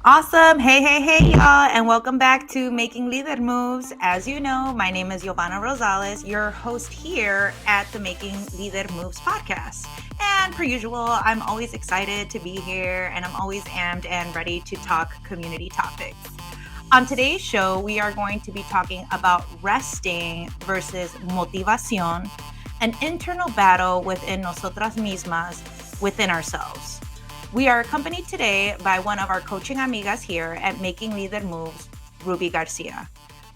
Awesome. Hey, y'all, and welcome back to Making Líder Moves. As you know, my name is Giovanna Rosales, your host here at the Making Líder Moves podcast. And per usual, I'm always excited to be here and I'm always amped and ready to talk community topics. On today's show, we are going to be talking about resting versus motivación, an internal battle within nosotras mismas, within ourselves. We are accompanied today by one of our coaching amigas here at Making Líder Moves, Ruby Garcia.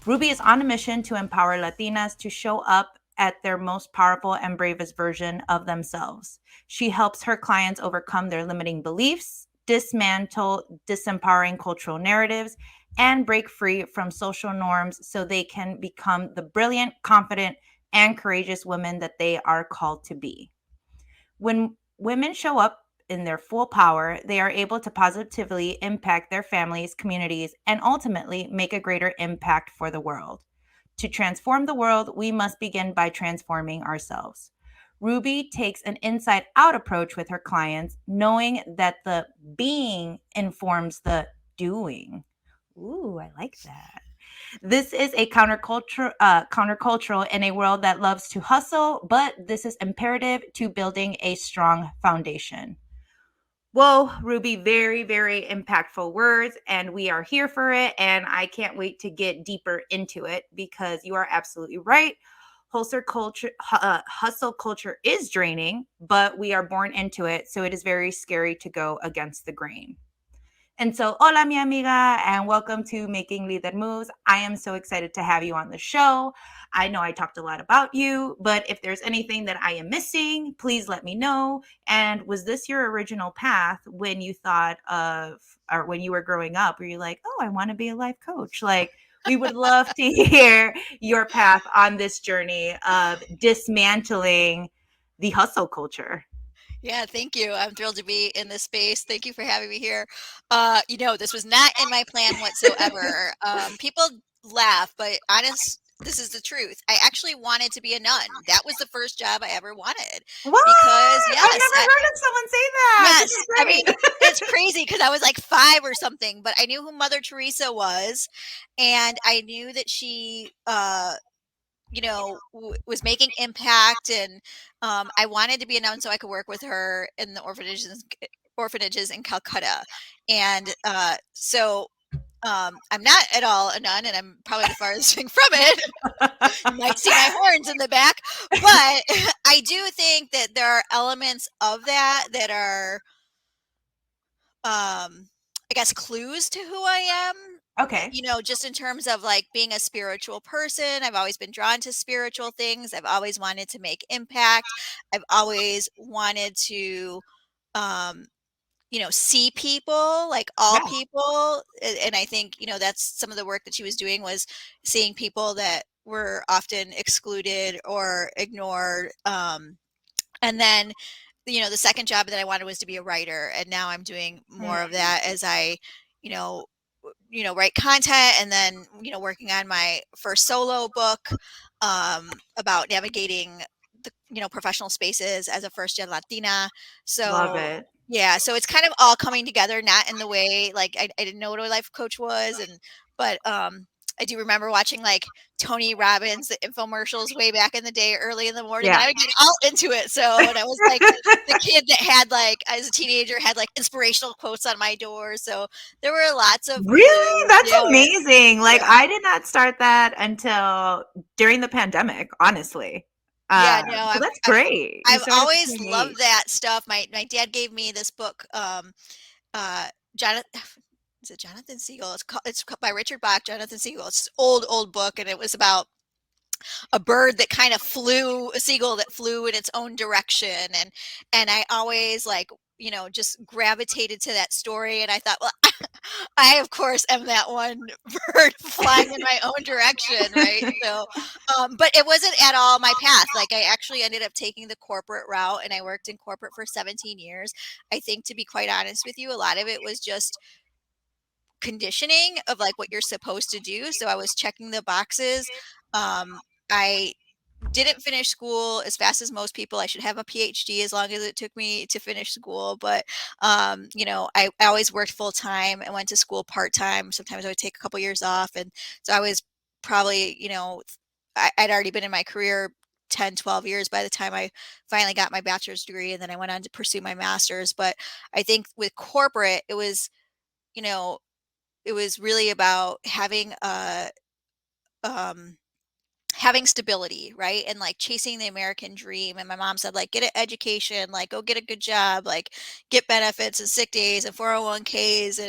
Ruby is on a mission to empower Latinas to show up at their most powerful and bravest version of themselves. She helps her clients overcome their limiting beliefs, dismantle disempowering cultural narratives, and break free from social norms so they can become the brilliant, confident, and courageous women that they are called to be. When women show up in their full power, they are able to positively impact their families, communities, and ultimately make a greater impact for the world. To transform the world, we must begin by transforming ourselves. Ruby takes an inside out approach with her clients, knowing that the being informs the doing. Ooh, I like that. This is a countercultural in a world that loves to hustle, but this is imperative to building a strong foundation. Whoa, Ruby, very, very impactful words, and we are here for it. And I can't wait to get deeper into it because you are absolutely right. Hustle culture is draining, but we are born into it. So it is very scary to go against the grain. And so, hola, mi amiga, and welcome to Making Líder Moves. I am so excited to have you on the show. I know I talked a lot about you, but if there's anything that I am missing, please let me know. And was this your original path when you thought of, or when you were growing up, were you like, oh, I want to be a life coach? Like, we would love to hear your path on this journey of dismantling the hustle culture. Yeah, thank you. I'm thrilled to be in this space. Thank you for having me here. This was not in my plan whatsoever. People laugh, but this is the truth. I actually wanted to be a nun. That was the first job I ever wanted What? because I've never heard of someone say that. This is yes, I mean, great. it's crazy because I was like 5 or something, but I knew who Mother Teresa was, and I knew that she was making impact, and I wanted to be a nun so I could work with her in the orphanages in Calcutta. And I'm not at all a nun, and I'm probably the farthest thing from it. You might see my horns in the back, but I do think that there are elements of that are I guess clues to who I am. Okay. Just in terms of like being a spiritual person, I've always been drawn to spiritual things. I've always wanted to make impact. I've always wanted to, um, see people, like all Yeah. people. And I think, that's some of the work that she was doing was seeing people that were often excluded or ignored. And then the second job that I wanted was to be a writer, and now I'm doing more of that as I, you know, write content, and then working on my first solo book about navigating the professional spaces as a first gen Latina. Love So it. yeah, so it's kind of all coming together, not in the way like I didn't know what a life coach was, but I do remember watching like Tony Robbins, the infomercials way back in the day, early in the morning, and Yeah. I would get all into it. So, and I was like the kid that had like, as a teenager, had like inspirational quotes on my door. So there were lots of Really? clues. That's Yeah, amazing. Like, yeah, I did not start that until during the pandemic, honestly. yeah. No, So I've that's I've great. You I've started at the always same loved age. that stuff. My dad gave me this book, Jonathan. Is it Jonathan Siegel? It's by Richard Bach, Jonathan Siegel. It's an old book, and it was about a bird that kind of flew, a seagull that flew in its own direction, and I always like just gravitated to that story, and I thought, well, I of course am that one bird flying in my own direction, right? So but it wasn't at all my path. Like, I actually ended up taking the corporate route, and I worked in corporate for 17 years. I think, to be quite honest with you, a lot of it was just conditioning of like what you're supposed to do. So I was checking the boxes. I didn't finish school as fast as most people. I should have a PhD as long as it took me to finish school. But, I always worked full time and went to school part time. Sometimes I would take a couple years off. And so I was probably, I'd already been in my career 10, 12 years by the time I finally got my bachelor's degree. And then I went on to pursue my master's. But I think with corporate, you know, it was really about um, having stability, right? And like chasing the American dream. And my mom said, like, get an education, like go get a good job, like get benefits and sick days and 401ks.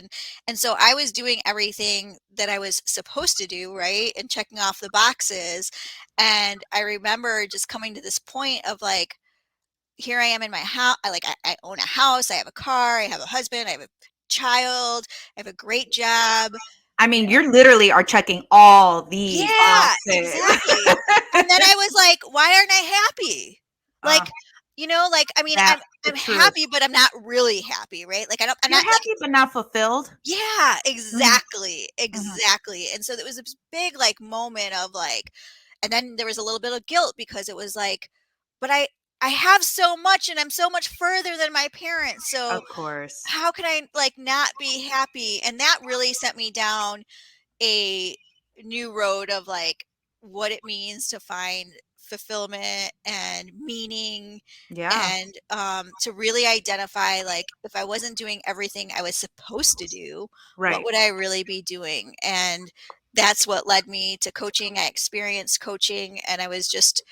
And so I was doing everything that I was supposed to do, right? And checking off the boxes. And I remember just coming to this point of like, here I am in my house. I own a house, I have a car, I have a husband, I have a child, I have a great job. I mean, you're literally are checking all the Yeah, boxes. exactly. And then I was like, "Why aren't I happy?" uh, Like, I mean, that's the I'm truth. happy, but I'm not really happy, right? Like I'm You're not like happy but not fulfilled. yeah, Mhm, exactly. mhm. Exactly. And so there was this big like moment of like and then there was a little bit of guilt because it was like, but I have so much and I'm so much further than my parents. So Of course. how can I like not be happy? And that really sent me down a new road of like what it means to find fulfillment and meaning Yeah, and to really identify like if I wasn't doing everything I was supposed to do, what right. would I really be doing? And that's what led me to coaching. I experienced coaching and I was just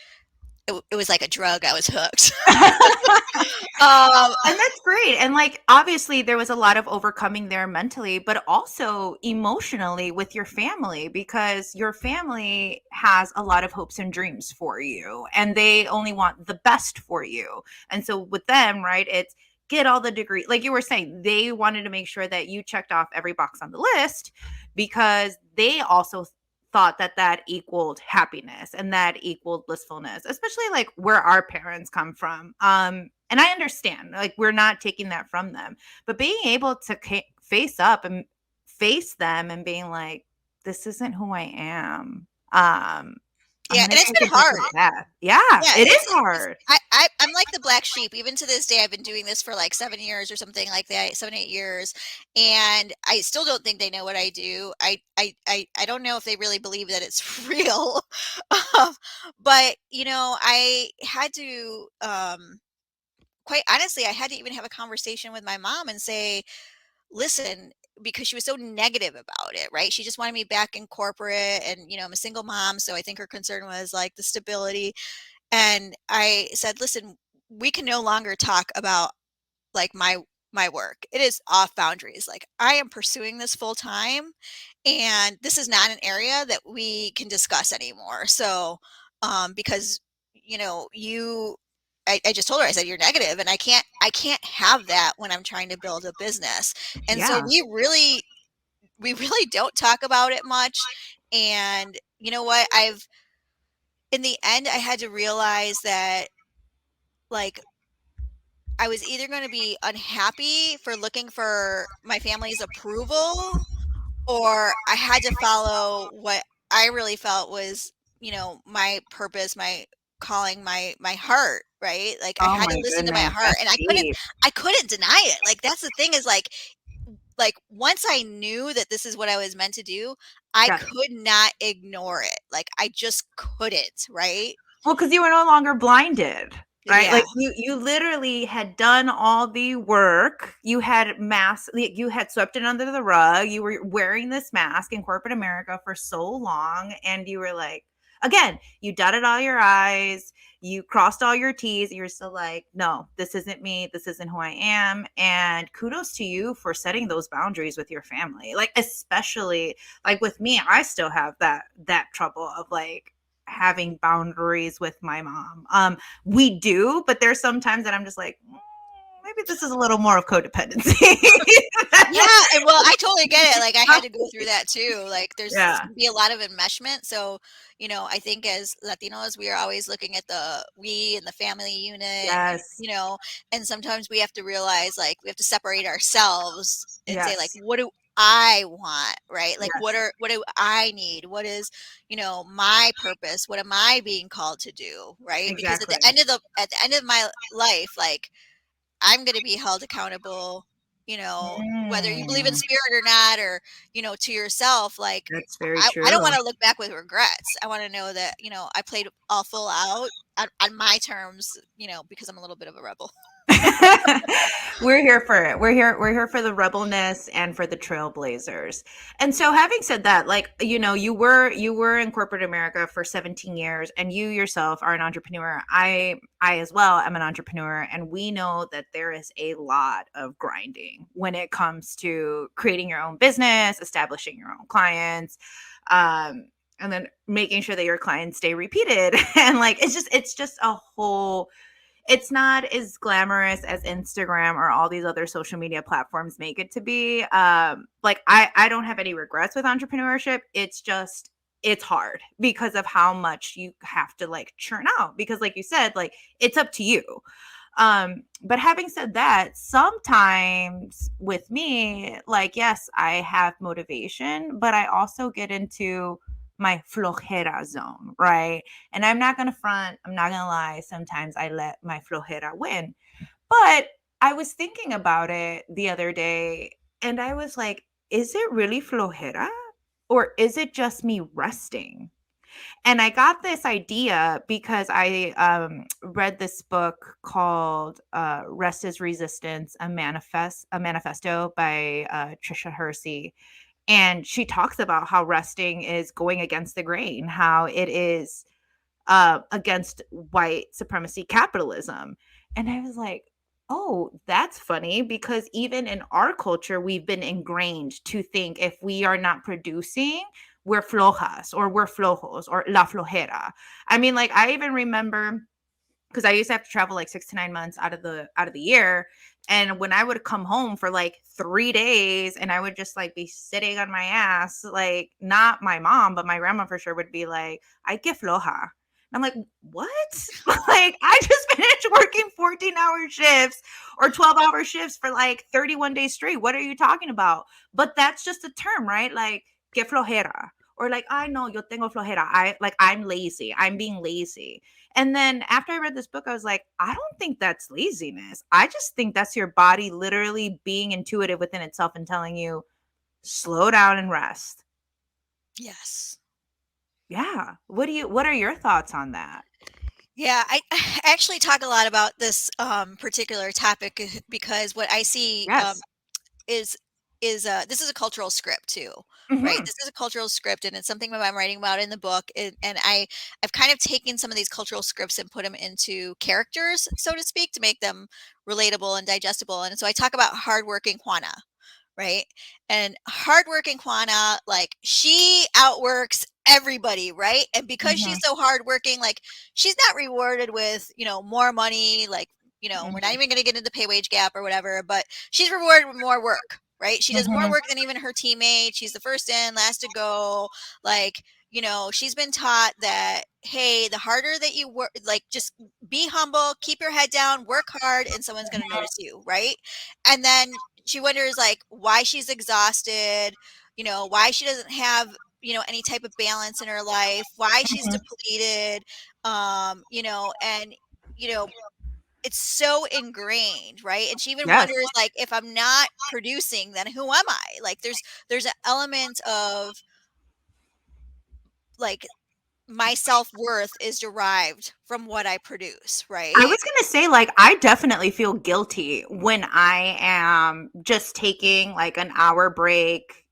it was like a drug. I was hooked. um And that's great. And like obviously there was a lot of overcoming there mentally, but also emotionally with your family because your family has a lot of hopes and dreams for you and they only want the best for you. And so with them, right, it's get all the degree. Like you were saying, they wanted to make sure that you checked off every box on the list because they also thought that that equaled happiness and that equaled blissfulness, especially like where our parents come from. And I understand, like we're not taking that from them, but being able to face up and face them and being like, this isn't who I am. I'm yeah, gonna and it's take been a different hard. path. Yeah, Yeah, it is it's hard. I'm like the black sheep. Even to this day, I've been doing this for like 7 years or something like that, 7, 8 years, and I still don't think they know what I do. I don't know if they really believe that it's real. Um, but, I had to, quite honestly, I had to even have a conversation with my mom and say, "Listen," because she was so negative about it, right? She just wanted me back in corporate and, I'm a single mom, so I think her concern was like the stability and I said, "Listen, we can no longer talk about like my work. It is off boundaries. Like I am pursuing this full time and this is not an area that we can discuss anymore." So, because I just told her, I said, "You're negative and I can't have that when I'm trying to build a business." And so Yeah. we really don't talk about it much. And you know what? In the end, I had to realize that like I was either going to be unhappy for looking for my family's approval, or I had to follow what I really felt was, my purpose, my calling, my heart, right? Like I Oh had to my listen to my goodness, heart, that's and deep. I couldn't deny it. Like that's the thing is like once I knew that this is what I was meant to do, I Yes. could not ignore it. Like I just couldn't, right? Well, because you were no longer blinded, right? Yeah. Like you literally had done all the work. You had you had swept it under the rug. You were wearing this mask in corporate America for so long, and you were like, again, you dotted all your I's, you crossed all your T's. You're still like, no, this isn't me. This isn't who I am. And kudos to you for setting those boundaries with your family. Like, especially like with me, I still have that trouble of like having boundaries with my mom. We do, but there's sometimes that I'm just like, maybe this is a little more of codependency. Yeah, and well, I totally get it. Like I had to go through that too. Like there's Yeah. can be a lot of enmeshment. So, I think as Latinos, we are always looking at the we and the family unit, Yes. and sometimes we have to realize like we have to separate ourselves and say like, Yes. what do I want, right? Like Yes, what do I need? What is, my purpose? What am I being called to do, right? Because exactly. at the end of my life, like I'm going to be held accountable, whether you believe in Mm, spirit or not, or, to yourself. Like, that's very I don't true. want to look back with regrets. I want to know that, I played all full out on my terms, because I'm a little bit of a rebel. We're here for it. We're here for the rebelness and for the trailblazers. And so having said that, like, you were in corporate America for 17 years and you yourself are an entrepreneur. I as well am an entrepreneur, and we know that there is a lot of grinding when it comes to creating your own business, establishing your own clients, and then making sure that your clients stay repeated. And like it's just a whole, it's not as glamorous as Instagram or all these other social media platforms make it to be. Like I don't have any regrets with entrepreneurship. It's just it's hard because of how much you have to like churn out, because like you said, like it's up to you. But having said that, sometimes with me, like, yes, I have motivation, but I also get into my flojera zone, right? And I'm not going to front, I'm not going to lie. Sometimes I let my flojera win. But I was thinking about it the other day and I was like, is it really flojera or is it just me resting? And I got this idea because I read this book called "Rest is Resistance: A Manifesto" by Trisha Hersey, and she talks about how resting is going against the grain, how it is against white supremacy capitalism. And I was like, oh, that's funny, because even in our culture, we've been ingrained to think if we are not producing, we're flojas or we're flojos or la flojera. I mean, like, I even remember because I used to have to travel like 6 to 9 months out of the year. And when I would come home for like 3 days and I would just like be sitting on my ass, like not my mom, but my grandma for sure would be like, I get floja. I'm like, what? Like, I just finished working 14-hour shifts or 12-hour shifts for like 31 days straight. What are you talking about? But that's just a term, right? Like, que flojera. Or like, I know yo tengo flojera. I'm lazy. I'm being lazy. And then after I read this book, I was like, I don't think that's laziness. I just think that's your body literally being intuitive within itself and telling you, slow down and rest. Yes. Yeah. What are your thoughts on that? Yeah, I actually talk a lot about this particular topic because what I see Yes. is this is a cultural script too, right? Hmm. This is a cultural script, and it's something that I'm writing about in the book. And I've kind of taken some of these cultural scripts and put them into characters, so to speak, to make them relatable and digestible. And so I talk about hardworking Juana, right? And hardworking Juana, like she outworks everybody, right? And because she's Hmm. so hardworking, like she's not rewarded with, more money, like, we're not Hmm. even going to get into pay wage gap or whatever, but she's rewarded with more work, right? She does more Hmm. work than even her teammates. She's the first in, last to go. Like, she's been taught that, hey, the harder that you work, like just be humble, keep your head down, work hard, and someone's going to notice you, right? And then she wonders like why she's exhausted, why she doesn't have, any type of balance in her life, why she's Hmm. depleted, and you know, it's so ingrained, right? And she even Yes. wonders like if I'm not producing, then who am I? Like there's an element of like my self-worth is derived from what I produce, I right? was going to say, like, I definitely feel guilty when I am just taking like an hour break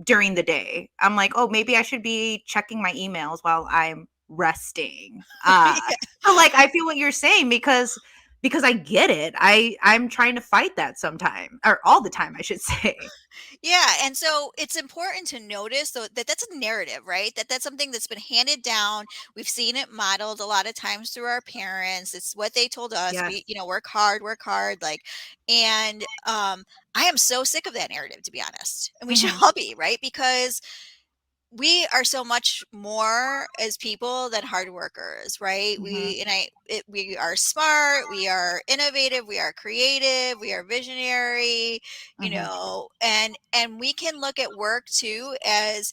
during the day. I'm like, oh, maybe I should be checking my emails while I'm resting. So like I feel what you're saying, because I get it. I'm trying to fight that sometime, or all the time, I should say. Yeah, and so it's important to notice though that that's a narrative, right? That's something that's been handed down. We've seen it modeled a lot of times through our parents. It's what they told us. Yes. Work hard, like, and I am so sick of that narrative, to be honest. And we should Hmm. all be, right? Because we are so much more as people than hard workers, right? Mhm. We are smart, we are innovative, we are creative, we are visionary, Mhm. and we can look at work too as,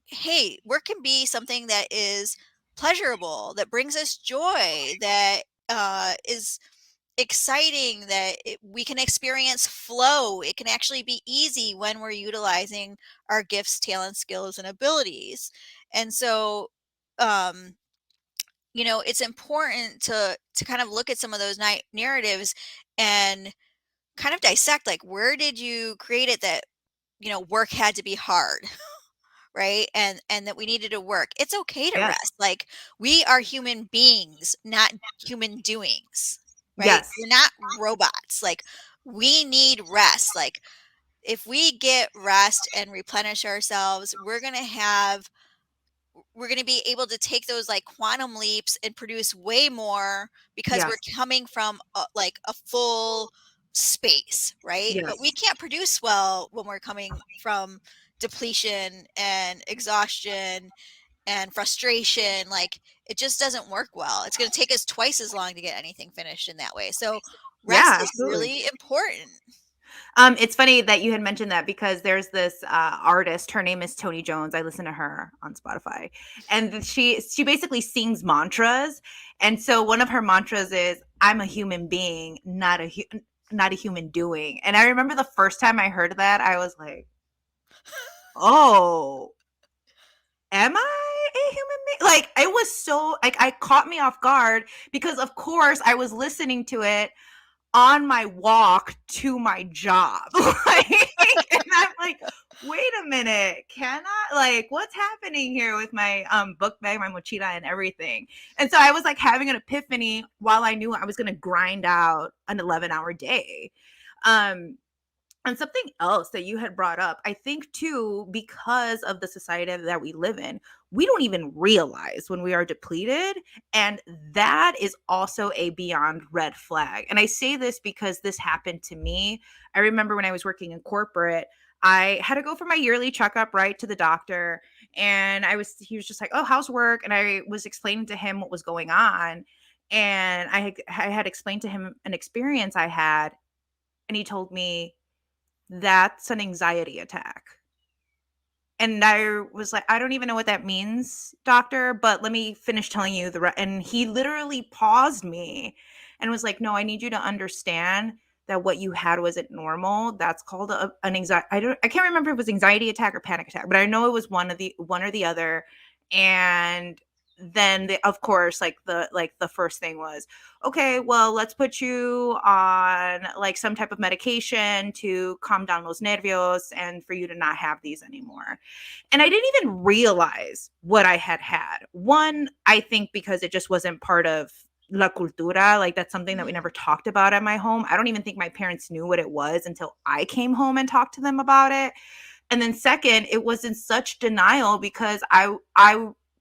hey, work can be something that is pleasurable, that brings us joy, that is exciting, that we can experience flow. It can actually be easy when we're utilizing our gifts, talents, skills, and abilities. And so, um, it's important to kind of look at some of those narratives and kind of dissect, like, where did you create it that work had to be hard, right? And that we needed to work. It's okay to Yes. rest. Like, we are human beings, not human doings, right? Yes. We're not robots. Like, we need rest. Like, if we get rest and replenish ourselves, we're going to be able to take those like quantum leaps and produce way more, because we're Yes. coming from like a full space, right? But we Yes. can't produce well when we're coming from depletion and exhaustion and frustration. Like, it just doesn't work well. It's going to take us twice as long to get anything finished in that way. So rest Yeah, is absolutely. really important. It's funny that you had mentioned that because there's this artist. Her name is Tony Jones. I listen to her on Spotify, and she basically sings mantras. And so one of her mantras is, "I'm a human being, not a human doing." And I remember the first time I heard that, I was like, "Oh, am I a human being?" Like, it was so like, I caught me off guard because of course I was listening to it on my walk to my job. Like, and I'm like, wait a minute, can I, like, what's happening here with my book bag, my mochila, and everything? And so I was like having an epiphany while I knew I was gonna grind out an 11-hour day. Um, and something else that you had brought up, I think too, because of the society that we live in, we don't even realize when we are depleted. And that is also a beyond red flag. And I say this because this happened to me. I remember when I was working in corporate, I had to go for my yearly checkup, right, to the doctor. And he was just like, "Oh, how's work?" And I was explaining to him what was going on. And I had explained to him an experience I had. And he told me, "That's an anxiety attack." And I was like, "I don't even know what that means, doctor, but let me finish telling you and he literally paused me and was like, "No, I need you to understand that what you had wasn't normal. That's called an anxiety." I can't remember if it was anxiety attack or panic attack, but I know it was one or the other. And then of course, like the first thing was, "Okay, well, let's put you on like some type of medication to calm down los nervios and for you to not have these anymore." And I didn't even realize what I had had. One, I think because it just wasn't part of la cultura, like that's something that we Mhm. never talked about at my home. I don't even think my parents knew what it was until I came home and talked to them about it. And then second, it was in such denial because I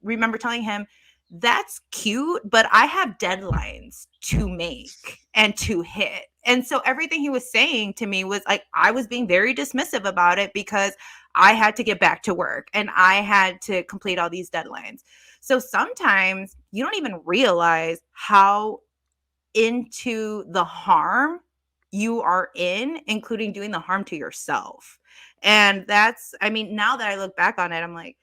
remember telling him, "That's cute, but I have deadlines to make and to hit." And so everything he was saying to me was like, I was being very dismissive about it because I had to get back to work and I had to complete all these deadlines. So sometimes you don't even realize how into the harm you are in, including doing the harm to yourself. And that's, I mean, now that I look back on it, I'm like,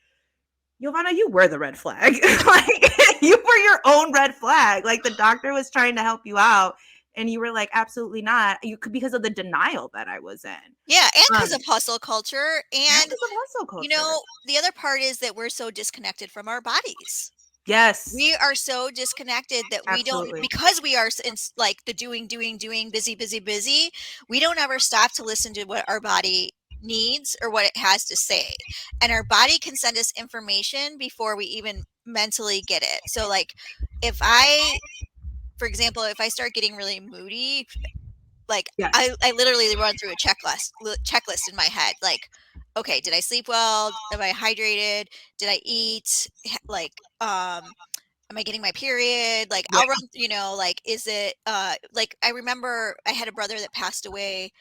Giovanna, you were the red flag. Like, you were your own red flag. Like, the doctor was trying to help you out, and you were like, absolutely not. You could, because of the denial that I was in. Yeah, and because Um, of hustle culture, and and because of hustle culture. the other part is that we're so disconnected from our bodies. Yes, We are so disconnected that we don't, absolutely. because we are in like the doing, doing, doing, busy, busy, busy. We don't ever stop to listen to what our body needs or what it has to say. And our body can send us information before we even mentally get it. So, like, if I, for example, if I start getting really moody, like, Yes. I literally run through a checklist in my head. Like, okay, did I sleep well? Am I hydrated? Did I eat? Like, am I getting my period? Like, Yeah. I'll run, like, is it, like, I remember I had a brother that passed away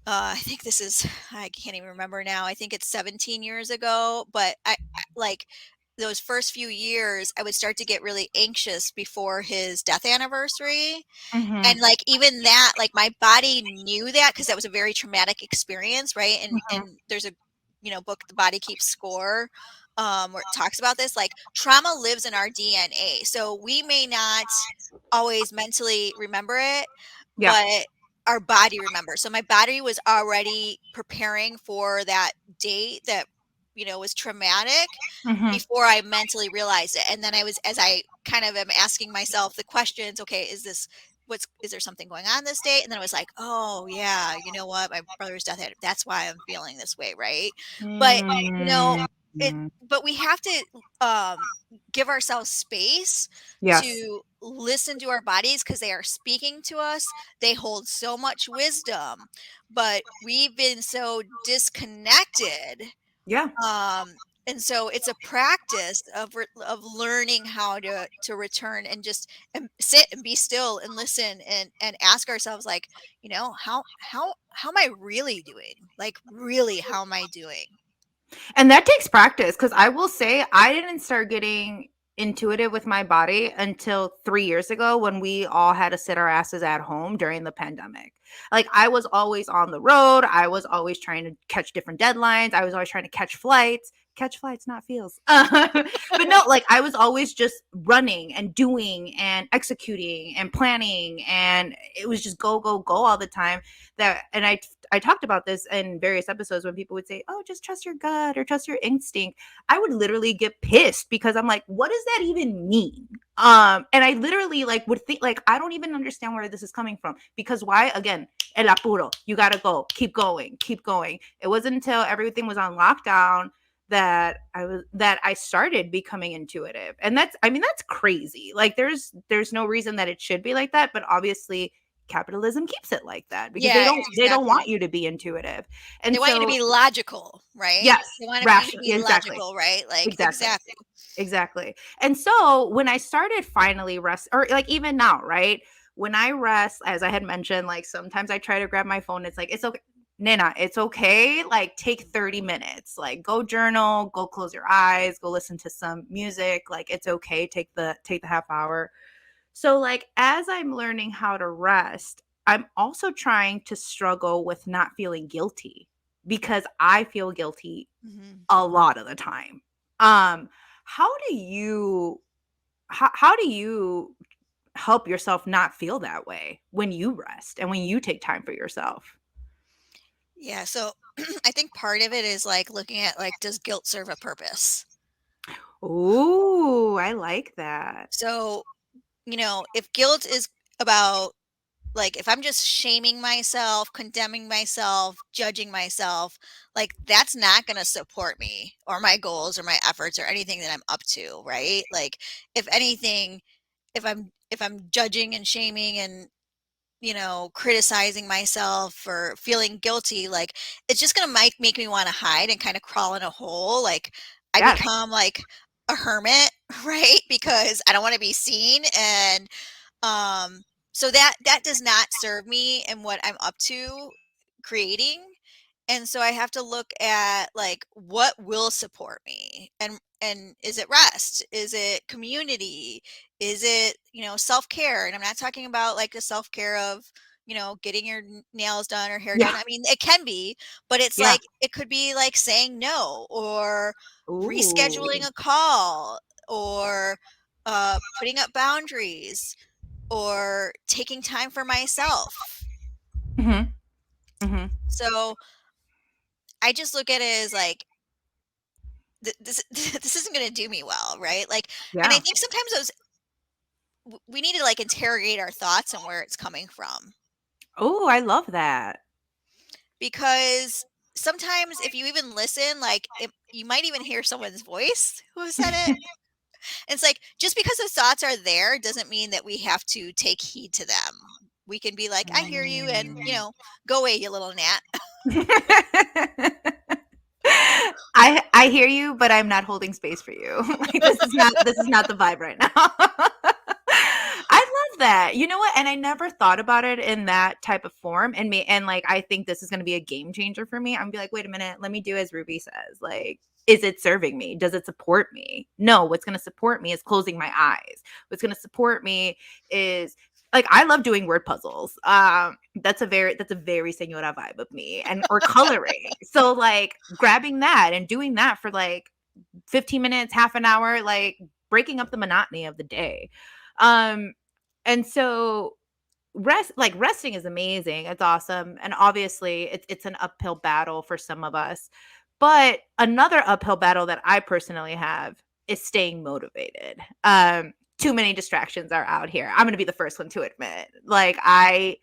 I think this is, I can't even remember now. I think it's 17 years ago, but like those first few years, I would start to get really anxious before his death anniversary. Mhm. And like even that, like my body knew that because that was a very traumatic experience, right? Mhm. And there's a book, The Body Keeps Score, where it talks about this. Like trauma lives in our DNA, so we may not always mentally remember it, Yeah. but our body remembers. So my body was already preparing for that date that was traumatic Mhm. before I mentally realized it. And then I was, as I kind of am asking myself the questions, okay, is there something going on this day? And then I was like, oh yeah, you know what? My brother's death, that's why I'm feeling this way, right? But you know, it Mm. but we have to um give ourselves space Yes. to listen to our bodies because they are speaking to us. They hold so much wisdom, but we've been so disconnected, Yeah. um and so it's a practice of learning how to return and just sit and be still and listen and ask ourselves, like, how am I really doing, like, really, how am I doing? And that takes practice because I will say I didn't start getting intuitive with my body until 3 years ago when we all had to sit our asses at home during the pandemic. Like I was always on the road. I was always trying to catch different deadlines. I was always trying to catch flights, not feels. But no, like I was always just running and doing and executing and planning. And it was just go, go, go all the time. And I talked about this in various episodes when people would say, "Oh, just trust your gut or trust your instinct." I would literally get pissed because I'm like, "What does that even mean?" And I literally like would think like I don't even understand where this is coming from because why? Again, el apuro. You gotta go, keep going, keep going. It wasn't until everything was on lockdown that I started becoming intuitive, and that's crazy. Like there's no reason that it should be like that, but obviously capitalism keeps it like that because Yeah, they don't want exactly. you to be intuitive. They And want you to so be logical, right? yes, They want you to rational, be yeah, exactly. logical, right? Like, Exactly. exactly. Exactly. And so when I started finally rest or like even now, right? When I rest, as I had mentioned, like sometimes I try to grab my phone. It's like, it's okay. Nina, it's okay. Like take 30 minutes. Like go journal, go close your eyes, go listen to some music. Like it's okay. Take the half hour. So like as I'm learning how to rest, I'm also trying to struggle with not feeling guilty because I feel guilty Mhm. a lot of the time. Um, how do you how do you help yourself not feel that way when you rest and when you take time for yourself? Yeah, so I think part of it is, like, looking at, like, does guilt serve a purpose? Ooh, I like that. So, if guilt is about, like, if I'm just shaming myself, condemning myself, judging myself, like, that's not gonna support me or my goals or my efforts or anything that I'm up to, right? Like, if anything, if I'm judging and shaming and criticizing myself or feeling guilty, like, it's just gonna make me want to hide and kind of crawl in a hole. Like, I Yes. become like a hermit, right? Because I don't want to be seen. And so that does not serve me and what I'm up to creating. And so I have to look at, like, what will support me, and is it rest? Is it community? Is it, self-care? And I'm not talking about like the self-care of, getting your nails done or hair done. Yeah. I mean, it can be, but it's Yeah. like it could be like saying no, or rescheduling Ooh. a call, or putting up boundaries, or taking time for myself. Mhm. Mhm. So I just look at it as like, this this isn't going to do me well, right? Like, and I Yeah. think sometimes we need to, like, interrogate our thoughts and where it's coming from, Oh, I love that. because sometimes if you even listen, like, you might even hear someone's voice who said it. And it's like, just because those thoughts are there doesn't mean that we have to take heed to them. We can be like, I hear you, and Mm. go away, you little gnat. I hear you, but I'm not holding space for you. Like this is not the vibe right now. I love that. You know what? And I never thought about it in that type of form. And like, I think this is going to be a game changer for me. I'm gonna be like, wait a minute, let me do as Ruby says. Like, is it serving me? Does it support me? No, what's going to support me is closing my eyes. What's going to support me is like, I love doing word puzzles. That's a very senora vibe of me, and or coloring. So like grabbing that and doing that for like 15 minutes, half an hour, like breaking up the monotony of the day. And so resting is amazing. It's awesome. And obviously it's an uphill battle for some of us. But another uphill battle that I personally have is staying motivated. Too many distractions are out here. I'm going to be the first one to admit. Like I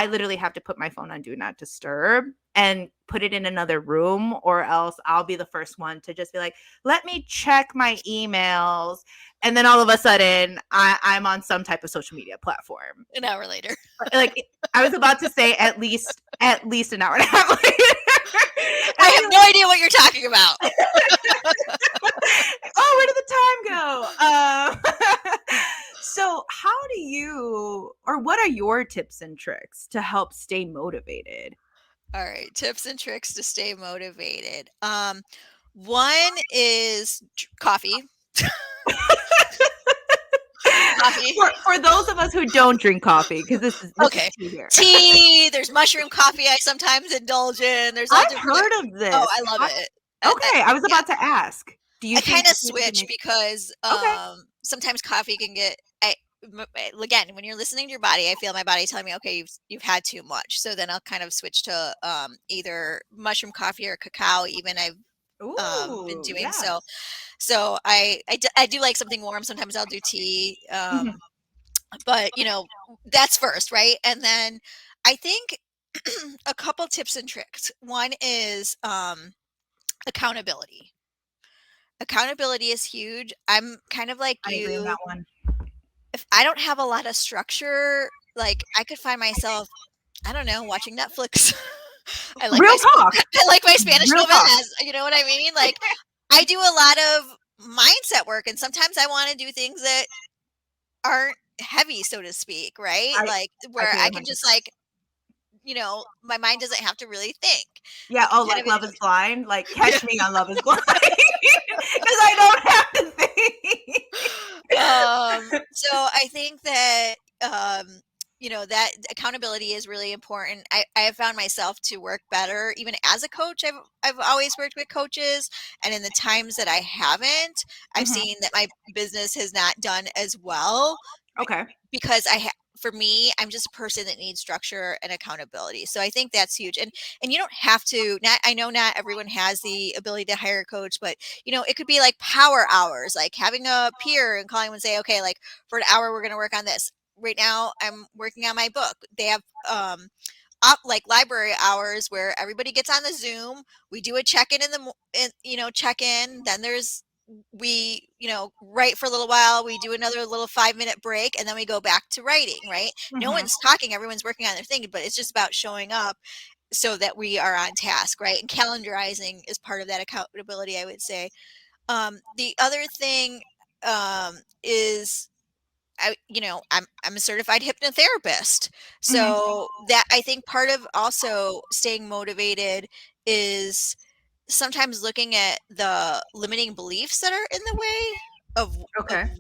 literally have to put my phone on do not disturb and put it in another room, or else I'll be the first one to just be like, let me check my emails. And then all of a sudden I'm on some type of social media platform. An hour later. Like I was about to say at least an hour and a half later. I have no idea what you're talking about. Oh, where did the time go? So how do you, or what are your tips and tricks to help stay motivated? All right, tips and tricks to stay motivated. One is coffee. Coffee. For those of us who don't drink coffee, because this is Okay. tea here. Tea. There's mushroom coffee. I sometimes indulge in. There's all I've different. heard of this. Oh, I love it. Okay, I was about to ask. Do you I think kind of this is switch make- because sometimes coffee can get. Again, when you're listening to your body, I feel my body telling me, okay, you've had too much. So then I'll kind of switch to either mushroom coffee or cacao. Even I've been doing yeah. So I do like something warm. Sometimes I'll do tea. But that's first, right? And then I think a couple tips and tricks. One is accountability. Accountability is huge. I'm kind of like I agree on you. that one. If I don't have a lot of structure, like I could find myself, I don't know, watching Netflix. I like Real talk. I like my Spanish Real talk. novelas. You know what I mean? Like I do a lot of mindset work, and sometimes I want to do things that aren't heavy, so to speak, right? Like where I can just like, my mind doesn't have to really think. Yeah. Oh, like Love is Blind. Like catch me on Love is Blind, because I don't have to think. So I think that that accountability is really important. I have found myself to work better even as a coach. I've always worked with coaches, and in the times that I haven't, I've seen that my business has not done as well. Okay. Because for me, I'm just a person that needs structure and accountability. So I think that's huge. And you don't have to, I know not everyone has the ability to hire a coach, but it could be like power hours, like having a peer and calling them and say, okay, like for an hour, we're going to work on this. Right now I'm working on my book. They have, like library hours where everybody gets on the Zoom. We do a check-in check-in. Then we write for a little while, we do another little 5-minute break, and then we go back to writing, right? No one's talking, everyone's working on their thing, but it's just about showing up so that we are on task, right? And calendarizing is part of that accountability, I would say. The other thing is I'm a certified hypnotherapist. So that I think part of also staying motivated is sometimes looking at the limiting beliefs that are in the way of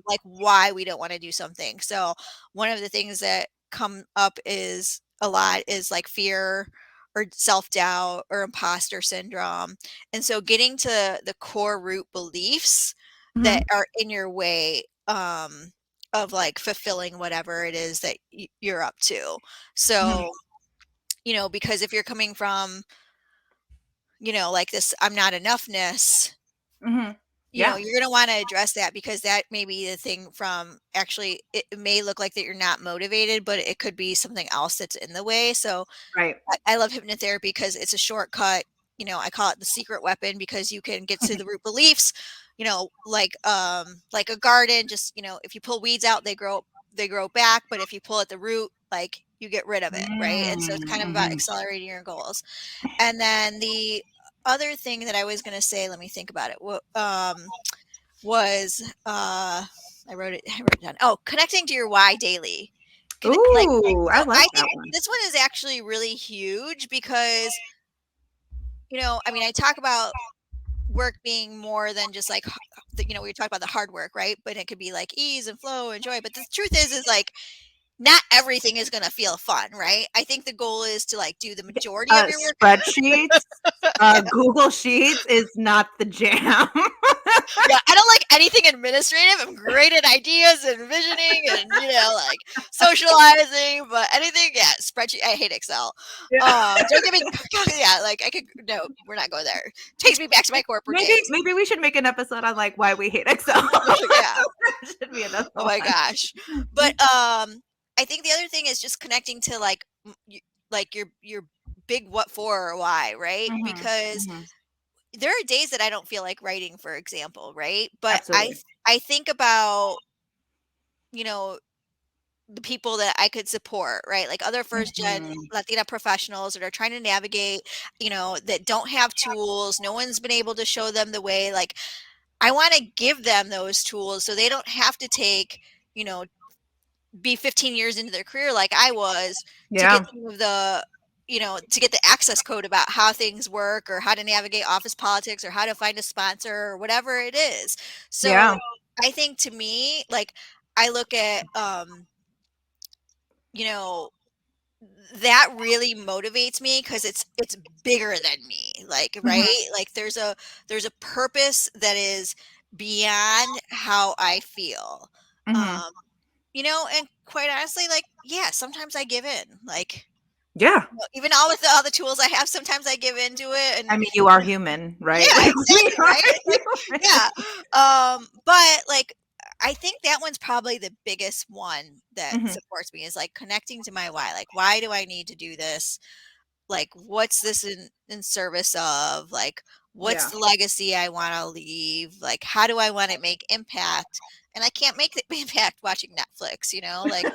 like why we don't want to do something. So one of the things that come up is a lot is like fear or self-doubt or imposter syndrome. And so getting to the core root beliefs that are in your way of like fulfilling whatever it is that you're up to. So, because if you're coming from like this, I'm not enoughness, you're going to want to address that, because that may be the thing from actually, it may look like that you're not motivated, but it could be something else that's in the way. So I love hypnotherapy because it's a shortcut. I call it the secret weapon, because you can get to the root beliefs, like a garden, just, if you pull weeds out, they grow back. But if you pull at the root, like you get rid of it. Right. And so it's kind of about accelerating your goals. And then the other thing that I was going to say, let me think about it. Was I wrote it down. Oh, connecting to your why daily. Ooh, I so like I that think one. this one is actually really huge because, I mean, I talk about work being more than just like, we talk about the hard work, right? But it could be like ease and flow and joy. But the truth is like not everything is going to feel fun, right? I think the goal is to like do the majority of your work. Spreadsheets, Yeah. Google Sheets is not the jam. Yeah, I don't like anything administrative. I'm great at ideas and visioning and like socializing, but anything, yeah, spreadsheet. I hate Excel. Don't get me, yeah, like I could. No, we're not going there. Takes me back to my corporate days. Maybe we should make an episode on like why we hate Excel. Yeah. Should be another Oh my one. gosh. But I think the other thing is just connecting to like like your big what for or why, right? Mhm, Because mhm. there are days that I don't feel like writing, for example, right? But Absolutely. I think about, you know, the people that I could support, right? Like other first gen Mhm. Latina professionals that are trying to navigate, that don't have tools. No one's been able to show them the way. Like I want to give them those tools so they don't have to take, you know, be 15 years into their career like I was to get Yeah. some of the to get the access code about how things work or how to navigate office politics or how to find a sponsor or whatever it is. Yeah. So I think to me, like I look at you know that really motivates me because it's bigger than me, like, Mhm, right, like there's a purpose that is beyond how I feel. mhm. um and quite honestly, like, yeah, sometimes I give in, like, Yeah. even all with all the tools I have, sometimes I give into it, I and mean, you are human, yeah, right? Like we exactly, are right? It's like, human. yeah, but, like, I think that one's probably the biggest one that Mhm. supports me is, like, connecting to my why, like, why do I need to do this? Like, what's this in service of? Like, what's Yeah. the legacy I wanna leave? Like, how do I wanna make impact? And I can't make the impact watching Netflix, like,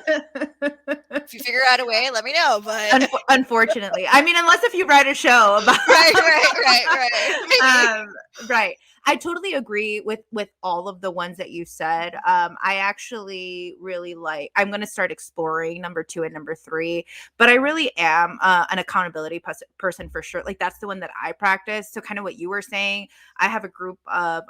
if you figure out a way, let me know, but Unfortunately, I mean, unless if you write a show about right, maybe. um, right. I totally agree with all of the ones that you said. I actually really like. I'm going to start exploring number 2 and number 3, but I really am an accountability person for sure. Like that's the one that I practice. So kind of what you were saying, I have a group of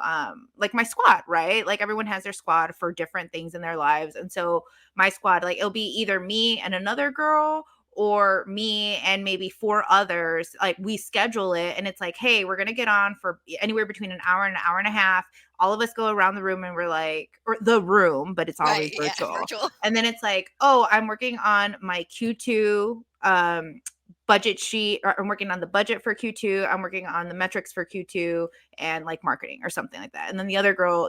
like my squad, right? Like everyone has their squad for different things in their lives, and so my squad, like it'll be either me and another girl or me and maybe 4 others. Like we schedule it and it's like, hey, we're going to get on for anywhere between an hour and a half. All of us go around the room and we're like, or the room, but it's Right, always yeah, virtual. virtual. And then it's like, oh, I'm working on my Q2 budget sheet, or I'm working on the budget for Q2. I'm working on the metrics for Q2 and like marketing or something like that. And then the other girl,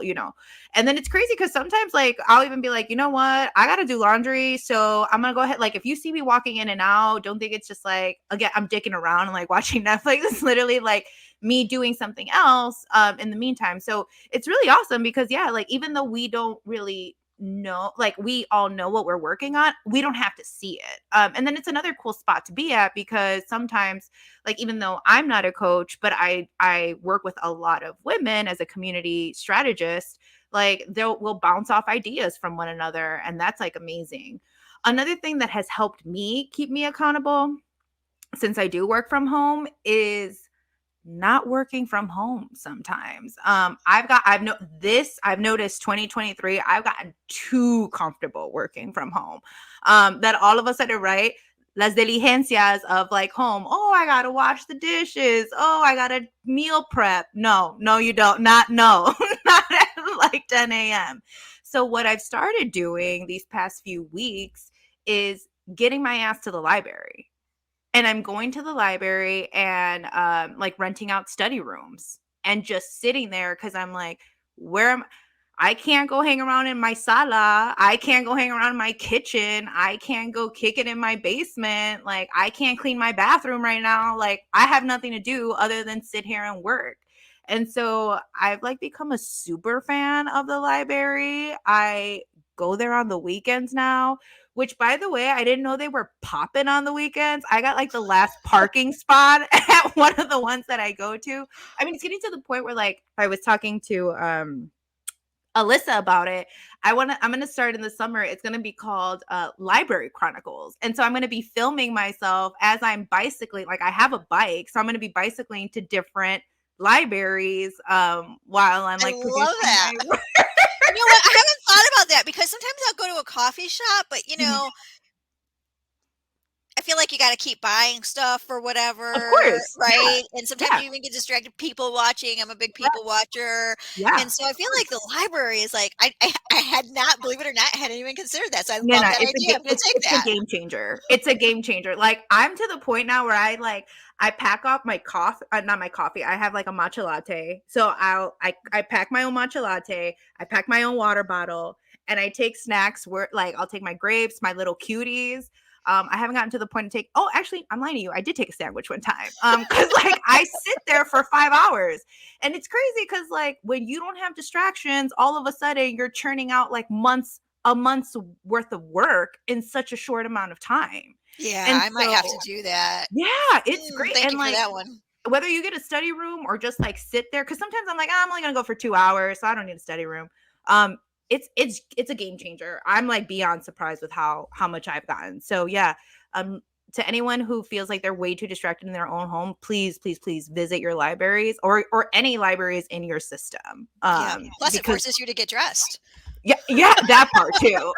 and then it's crazy because sometimes like I'll even be like, you know what? I gotta do laundry. So I'm gonna go ahead. Like if you see me walking in and out, don't think it's just like again, I'm dicking around and like watching Netflix. It's literally like me doing something else in the meantime. So it's really awesome because yeah, like even though we don't really know, like we all know what we're working on, we don't have to see it. And then it's another cool spot to be at because sometimes like even though I'm not a coach, but I work with a lot of women as a community strategist, like we'll bounce off ideas from one another and that's like amazing. Another thing that has helped me keep me accountable since I do work from home is not working from home sometimes. I've noticed 2023, I've gotten too comfortable working from home. That all of a sudden, right? Las diligencias of like home. Oh, I gotta wash the dishes. Oh, I gotta meal prep. No, you don't. Not no, not at like 10 a.m. So what I've started doing these past few weeks is getting my ass to the library, and I'm going to the library and like renting out study rooms and just sitting there because I'm like, where am I can't go hang around in my sala. I can't go hang around in my kitchen. I can't go kick it in my basement. Like I can't clean my bathroom right now. Like I have nothing to do other than sit here and work. And so I've like become a super fan of the library. I go there on the weekends now, which by the way, I didn't know they were popping on the weekends. I got like the last parking spot at one of the ones that I go to. I mean, it's getting to the point where like I was talking to Alyssa about it. I'm gonna start in the summer. It's gonna be called Library Chronicles, and so I'm gonna be filming myself as I'm bicycling. Like I have a bike, so I'm gonna be bicycling to different libraries while I'm I like love producing that. my work. You know what? I haven't thought about that because sometimes I'll go to a coffee shop, but I feel like you got to keep buying stuff or Of whatever, course, yeah, right? And sometimes yeah, you even get distracted. People watching. I'm a big yeah, people watcher, yeah. and so I Of feel like the course. library is like I had not, believe it or not, I hadn't even considered that. So I No, love no, that idea. I'm gonna take it's a that. game changer. It's a game changer. Like I'm to the point now where I pack off my coffee, not my coffee. I have like a matcha latte, so I pack my own matcha latte. I pack my own water bottle, and I take snacks. Where like I'll take my grapes, my little cuties. I haven't gotten to the point to take. Oh, actually, I'm lying to you. I did take a sandwich one time. Because like I sit there for 5 hours, and it's crazy because like when you don't have distractions, all of a sudden you're churning out like a month's worth of work in such a short amount of time. Yeah, And I might have to so, do that. yeah, it's great. Thank And you for like, that one. whether you get a study room or just like sit there, because sometimes I'm like, "Ah, I'm only gonna go for 2 hours, so I don't need a study room. Um, it's a game changer. I'm like beyond surprised with how much I've gotten. So yeah, um, to anyone who feels like they're way too distracted in their own home, please visit your libraries or any libraries in your system. Yeah. Plus, it Because forces you to get dressed. yeah, that part too.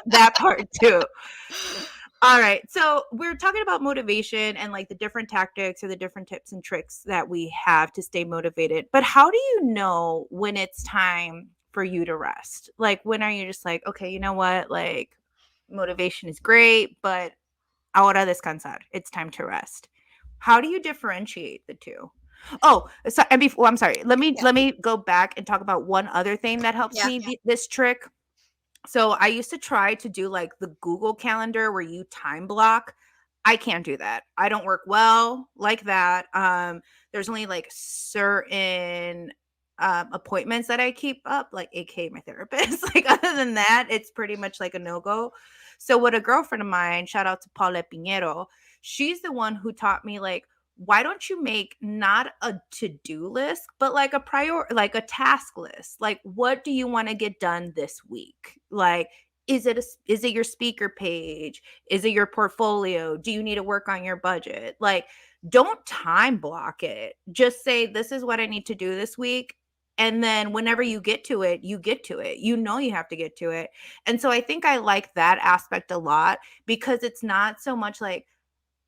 That part too. All right. So we're talking about motivation and like the different tactics or the different tips and tricks that we have to stay motivated. But how do you know when it's time for you to rest? Like, when are you just like, okay, you know what? Like, motivation is great, but ahora descansar. It's time to rest. How do you differentiate the two? Oh, so, and before, I'm sorry. Yeah. Let me go back and talk about one other thing that helps Yeah. me. This trick. So I used to try to do like the Google Calendar where you time block. I can't do that. I don't work well like that. There's only like certain appointments that I keep up, like AK my therapist. Like other than that, it's pretty much like a no-go. So what a girlfriend of mine, shout out to Paula Pinheiro, she's the one who taught me like, why don't you make not a to-do list, but like like a task list? Like, what do you want to get done this week? Like, is it your speaker page? Is it your portfolio? Do you need to work on your budget? Like, don't time block it. Just say, this is what I need to do this week. And then whenever you get to it, you get to it. You know you have to get to it. And so I think I like that aspect a lot because it's not so much like,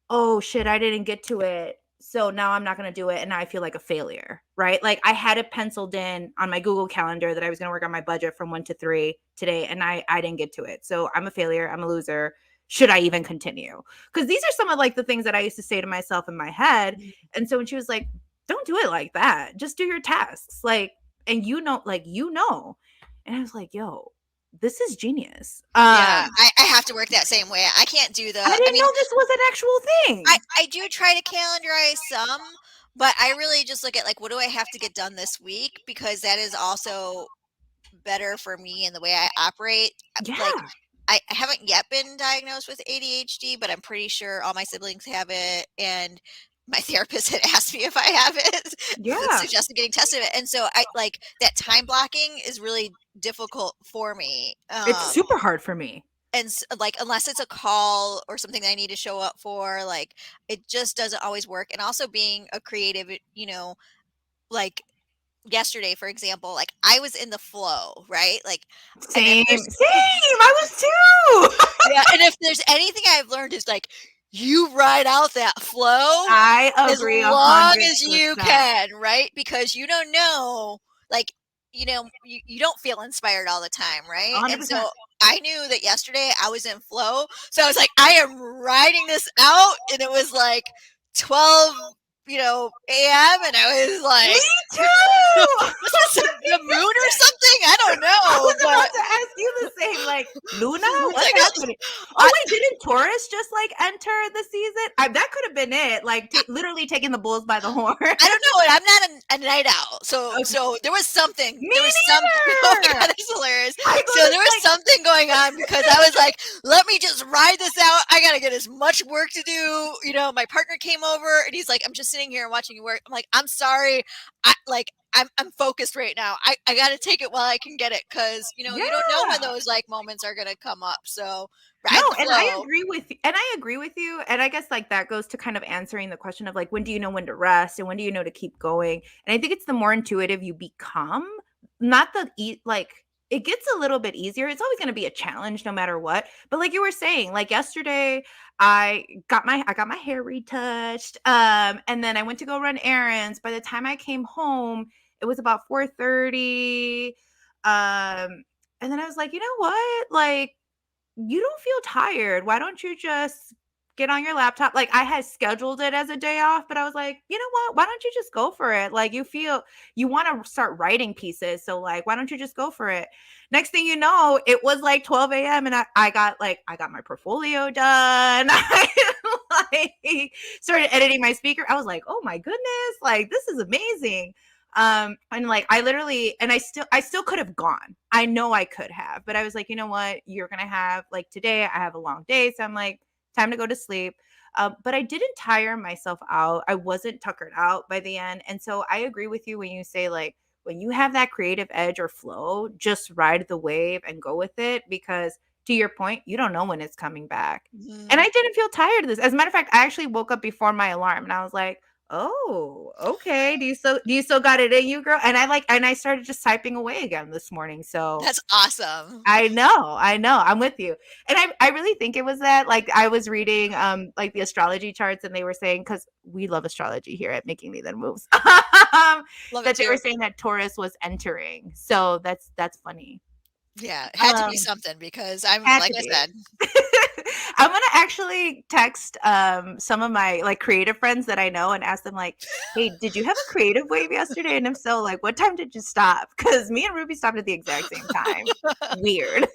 oh shit, I didn't get to it. So now I'm not going to do it. And now I feel like a failure, right? Like I had it penciled in on my Google Calendar that I was going to work on my budget from 1 to 3 today. And I didn't get to it. So I'm a failure. I'm a loser. Should I even continue? Because these are some of like the things that I used to say to myself in my head. And so when she was like, don't do it like that. Just do your tasks. Like, and you know. And I was like, yo, this is genius. Yeah. I have to work that same way. I can't do I I didn't mean, know this was an actual thing. I do try to calendarize some, but I really just look at like, what do I have to get done this week? Because that is also better for me in the way I operate. Like, Yeah. I haven't yet been diagnosed with ADHD, but I'm pretty sure all my siblings have it. And my therapist had asked me if I have it, Yeah. suggested getting tested. And so I like that time blocking is really difficult for me. It's super hard for me. And like unless it's a call or something that I need to show up for, like it just doesn't always work. And also being a creative, like yesterday, for example, like I was in the flow, right? Like, and if Same. there's Same. I was too. yeah, and if there's anything I've learned is like you ride out that flow I as agree long as you 100%. can, right? Because you don't know, like, you don't feel inspired all the time, right? And 100%. so I knew that yesterday I was in flow. So I was like, I am riding this out. And it was like 12, AM. And I was Me like, too. was this the moon or something? I don't I know. was about to ask you the same. Like, Luna? What's Like, happening? Oh, wait, didn't Taurus just like enter the season? That could have been it. Like, literally taking the bulls by the horn. I don't know it. I'm not a night owl, Okay. so there was something. Me There was something. Oh my neither. god, that's hilarious. I go So to there was like, something going on because I was like, let me just ride this out. I gotta get as much work to do. My partner came over and he's like, I'm just sitting here and watching you work. I'm like, I'm sorry. I'm focused right now. I got to take it while I can get it. Cause you know, you don't know when those like moments are going to come up. So No, ride the and I flow. agree with you. And I agree with you. And I guess like that goes to kind of answering the question of like, when do you know when to rest and when do you know to keep going? And I think it's the more intuitive you become, not the like it gets a little bit easier. It's always going to be a challenge no matter what. But like you were saying, like yesterday I got my hair retouched. And then I went to go run errands. By the time I came home, it was about 4:30. And then I was like, you know what? Like you don't feel tired. Why don't you just get on your laptop? Like I had scheduled it as a day off, but I was like, you know what? Why don't you just go for it? Like you want to start writing pieces. So like, why don't you just go for it? Next thing you know, it was like 12 a.m. and I got my portfolio done. I like started editing my speaker. I was like, oh my goodness, like this is amazing. And like I still could have gone. I know I could have, but I was like, you know what? You're gonna have like today, I have a long day. So I'm like, time to go to sleep. But I didn't tire myself out. I wasn't tuckered out by the end. And so I agree with you when you say like when you have that creative edge or flow, just ride the wave and go with it because to your point, you don't know when it's coming back. And I didn't feel tired of this. As a matter of fact, I actually woke up before my alarm and I was like, oh, okay. Do you still got it in you, girl? And I started just typing away again this morning. So That's awesome. I know, I'm with you. And I really think it was that like I was reading like the astrology charts and they were saying because we love astrology here at Making Líder Moves. Love it That they were too. saying that Taurus was entering. So that's funny. Yeah, it had to be Um something because I'm had like to I be. said, I'm gonna actually text some of my like creative friends that I know and ask them like, "Hey, did you have a creative wave yesterday? And if so, like, what time did you stop?" Because me and Ruby stopped at the exact same time. Weird.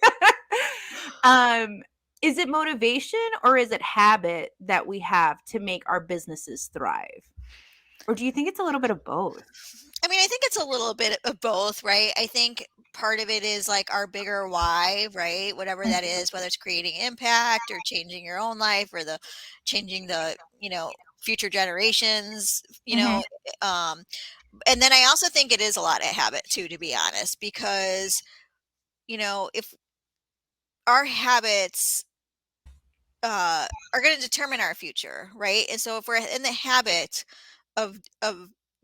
um, is it motivation or is it habit that we have to make our businesses thrive, or do you think it's a little bit of both? I mean, I think it's a little bit of both, right? I think part of it is like our bigger why, right? Whatever that is, whether it's creating impact or changing your own life or the changing the, future generations, Mm-hmm. um, and then I also think it is a lot of habit too, to be honest, because, if our habits are going to determine our future, right? And so if we're in the habit of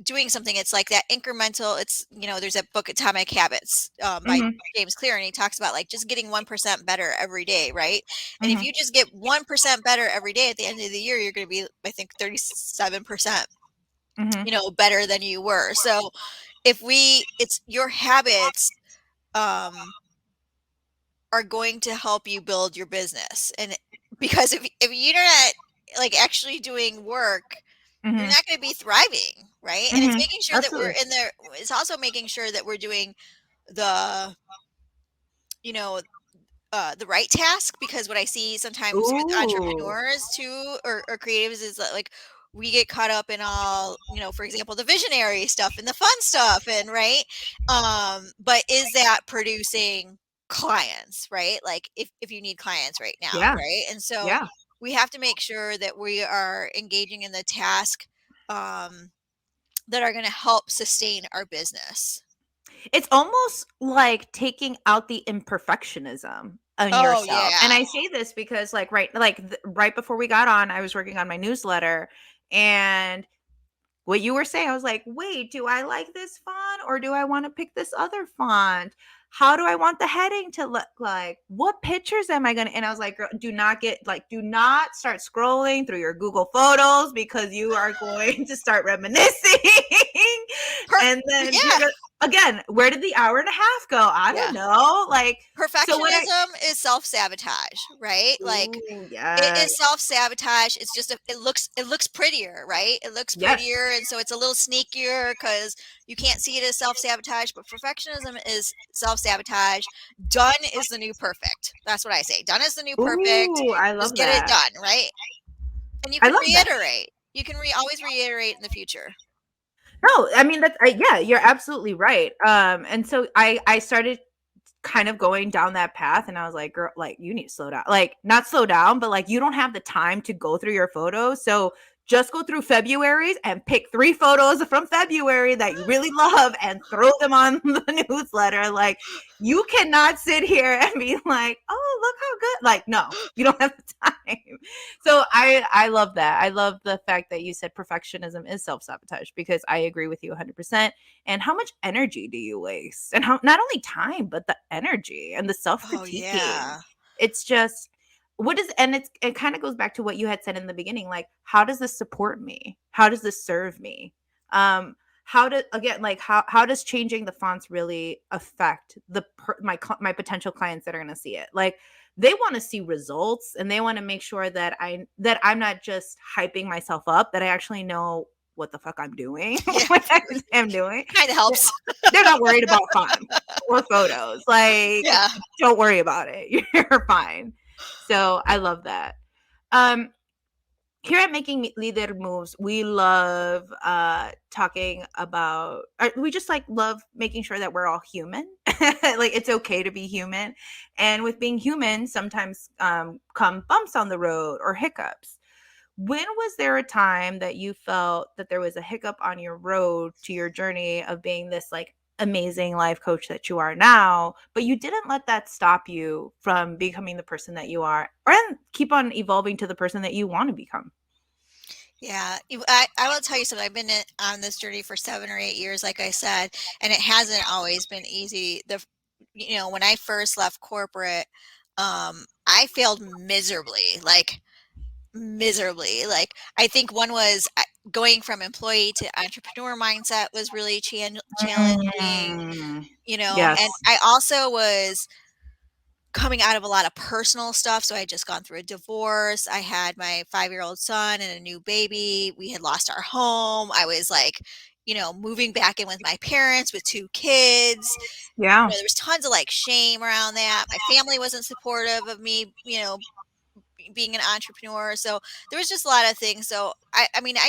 doing something, it's like that incremental. It's there's that book Atomic Habits by Mm-hmm. James Clear, and he talks about like just getting 1% better every day, right? And if Mm-hmm. you just get 1% better every day, at the end of the year, you're going to be, I think, 37%, Mm-hmm. better than you were. So it's your habits. Um, are going to help you build your business. And because if you're not like actually doing work, you're Mm-hmm. not going to be thriving, right? And it's Mm-hmm. making sure that we're Absolutely. in there. It's also making sure that we're doing the, you know, the right task, because what I see sometimes with Ooh. entrepreneurs too, or creatives, is that like we get caught up in all, for example, the visionary stuff and the fun stuff, and right. But is that producing clients, right? Like if you need clients right now, Yeah. right? And so Yeah. we have to make sure that we are engaging in the task um, that are going to help sustain our business. It's almost like taking out the imperfectionism on Oh yourself. And yeah. I say this because right before we got on, I was working on my newsletter and what you were saying, I was like, wait, do I like this font or do I want to pick this other font? How do I want the heading to look like? What pictures am I going to? And I was like, girl, do not start scrolling through your Google Photos because you are going to start reminiscing. And then you're Yeah. going to, again, where did the hour and a half go? I don't Yeah. know. Like, so what I, Perfectionism is self-sabotage, right? Like ooh, it yes, is self-sabotage. It's just it looks prettier, right? It looks yes. prettier, and so it's a little sneakier because you can't see it as self-sabotage, but perfectionism is self-sabotage. Done is the new perfect. That's what I say. Done is the new perfect. Ooh, I Just love get it that. done, right? And you I can love that. reiterate. You can always reiterate in the future. No, I mean yeah, you're absolutely right. And so I started kind of going down that path, and I was like, girl, like you need to slow down. Like not slow down, but like you don't have the time to go through your photos, so just go through February's and pick 3 photos from February that you really love and throw them on the newsletter. Like, you cannot sit here and be like, oh, look how good. Like, no, you don't have the time. So I love that. I love the fact that you said perfectionism is self-sabotage, because I agree with you 100%. And how much energy do you waste? And how, not only time, but the energy and the Oh self-critiquing. yeah. It's just, what is, and it kind of goes back to what you had said in the beginning, like, how does this support me? How does this serve me? How do, again, like, how does changing the fonts really affect my potential clients that are going to see it? Like, they want to see results, and they want to make sure that I'm not just hyping myself up, that I actually know what the fuck I'm doing. Yeah. What I'm doing. Kind of helps. They're not worried about font or photos. Like, Yeah. don't worry about it. You're fine. So I love that. Um, Here at Making Líder Moves, we love talking about, we just like love making sure that we're all human. Like, it's okay to be human. And with being human, sometimes come bumps on the road or hiccups. When was there a time that you felt that there was a hiccup on your road to your journey of being this like amazing life coach that you are now, but you didn't let that stop you from becoming the person that you are, and keep on evolving to the person that you want to become? Yeah, I will tell you something. I've been on this journey for 7 or 8 years, like I said, and it hasn't always been easy. When I first left corporate, I failed miserably, like miserably. Like, I think one was going from employee to entrepreneur mindset was really challenging, Mm, and yes. I also was coming out of a lot of personal stuff. So I had just gone through a divorce. I had my 5-year-old son and a new baby. We had lost our home. I was like, moving back in with my parents with 2 kids. Yeah. There was tons of like shame around that. My family wasn't supportive of me, being an entrepreneur. So there was just a lot of things. So I mean, um,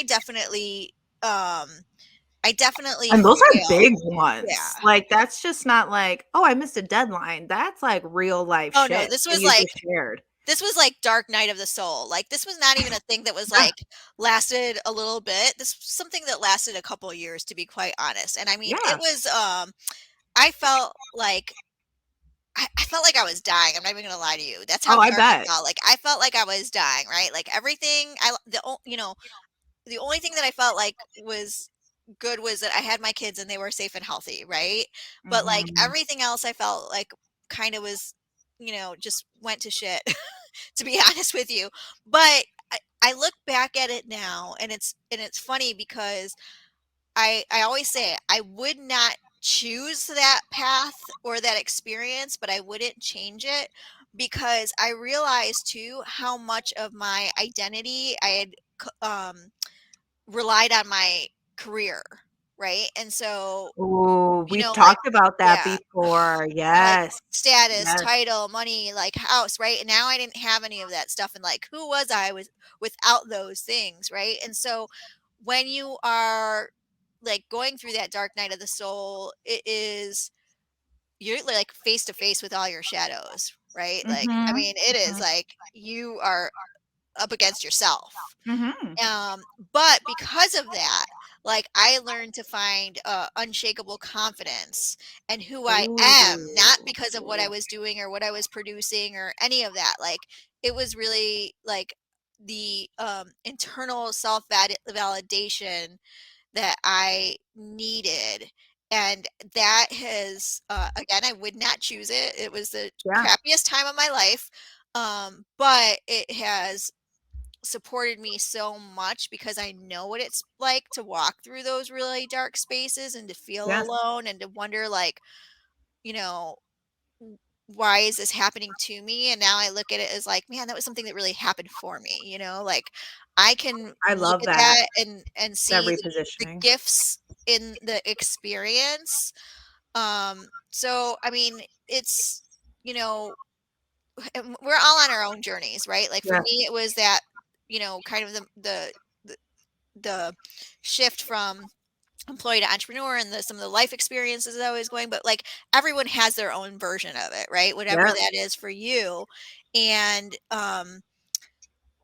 I definitely And those are failed. big Yeah. ones. Like, that's just not like, oh, I missed a deadline. That's like real life Oh no, shit that you just shared. this was like dark night of the soul. Like, this was not even a thing that was Yeah. like lasted a little bit. This was something that lasted a couple of years, to be quite honest. And I mean, it Yeah. was I felt like I felt like I was dying. I'm not even gonna lie to you. That's how Oh, I dark it bet. felt. Like, I felt like I was dying, right? Like, everything the only thing that I felt like was good was that I had my kids and they were safe and healthy, right? But like Mhm. everything else I felt like kind of was, just went to shit, to be honest with you. But I look back at it now, and it's funny because I always say it, I would not choose that path or that experience, but I wouldn't change it, because I realized too how much of my identity I had relied on my career, right? And so, Ooh, we've like, talked about that yeah, before. like Yes. status, Yes. title, money, like house, right? And now I didn't have any of that stuff. And like, who was I without those things, right? And so when you are like going through that dark night of the soul, you're like face to face with all your shadows, right? Like, I Mhm. mean, it is Mhm. like you are up against yourself. Mhm. Um, but because of that, like, I learned to find unshakable confidence and who I am, not because of what I Ooh. was doing or what I was producing or any of that. Like, it was really like the internal self validation that I needed. And that has, again, I would not choose it. It was the Yeah. crappiest time of my life. But it has supported me so much because I know what it's like to walk through those really dark spaces and to feel Yes. alone and to wonder, like, you know, why is this happening to me? And now I look at it as like, man, that was something that really happened for me. Like, I can I look love at that, that and that see the repositioning. gifts in the experience. So I mean, it's you know, and we're all on our own journeys, right? Like, for Yes. me, it was that, kind of the the shift from employee to entrepreneur and some of the life experiences that I was going, but like everyone has their own version of it, right? Whatever Yes. that is for you. And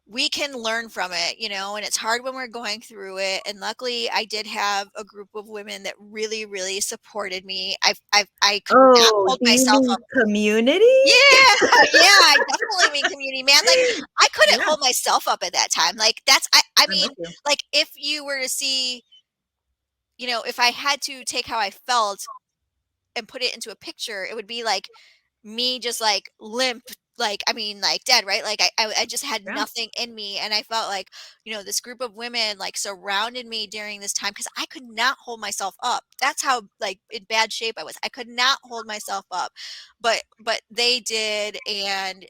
we can learn from it, and it's hard when we're going through it. And luckily I did have a group of women that really, really supported me. I could not Oh, hold do you myself mean up. community? Yeah, yeah, I definitely mean community, man. Like, I couldn't Yeah, hold myself up at that time. Like, I I'm with mean, you. like, if you were to see, if I had to take how I felt and put it into a picture, it would be like me just like limp, like, I mean, like dead, right? Like I just had Yeah, nothing in me. And I felt like, this group of women like surrounded me during this time because I could not hold myself up. That's how like in bad shape I was. I could not hold myself up. But they did. And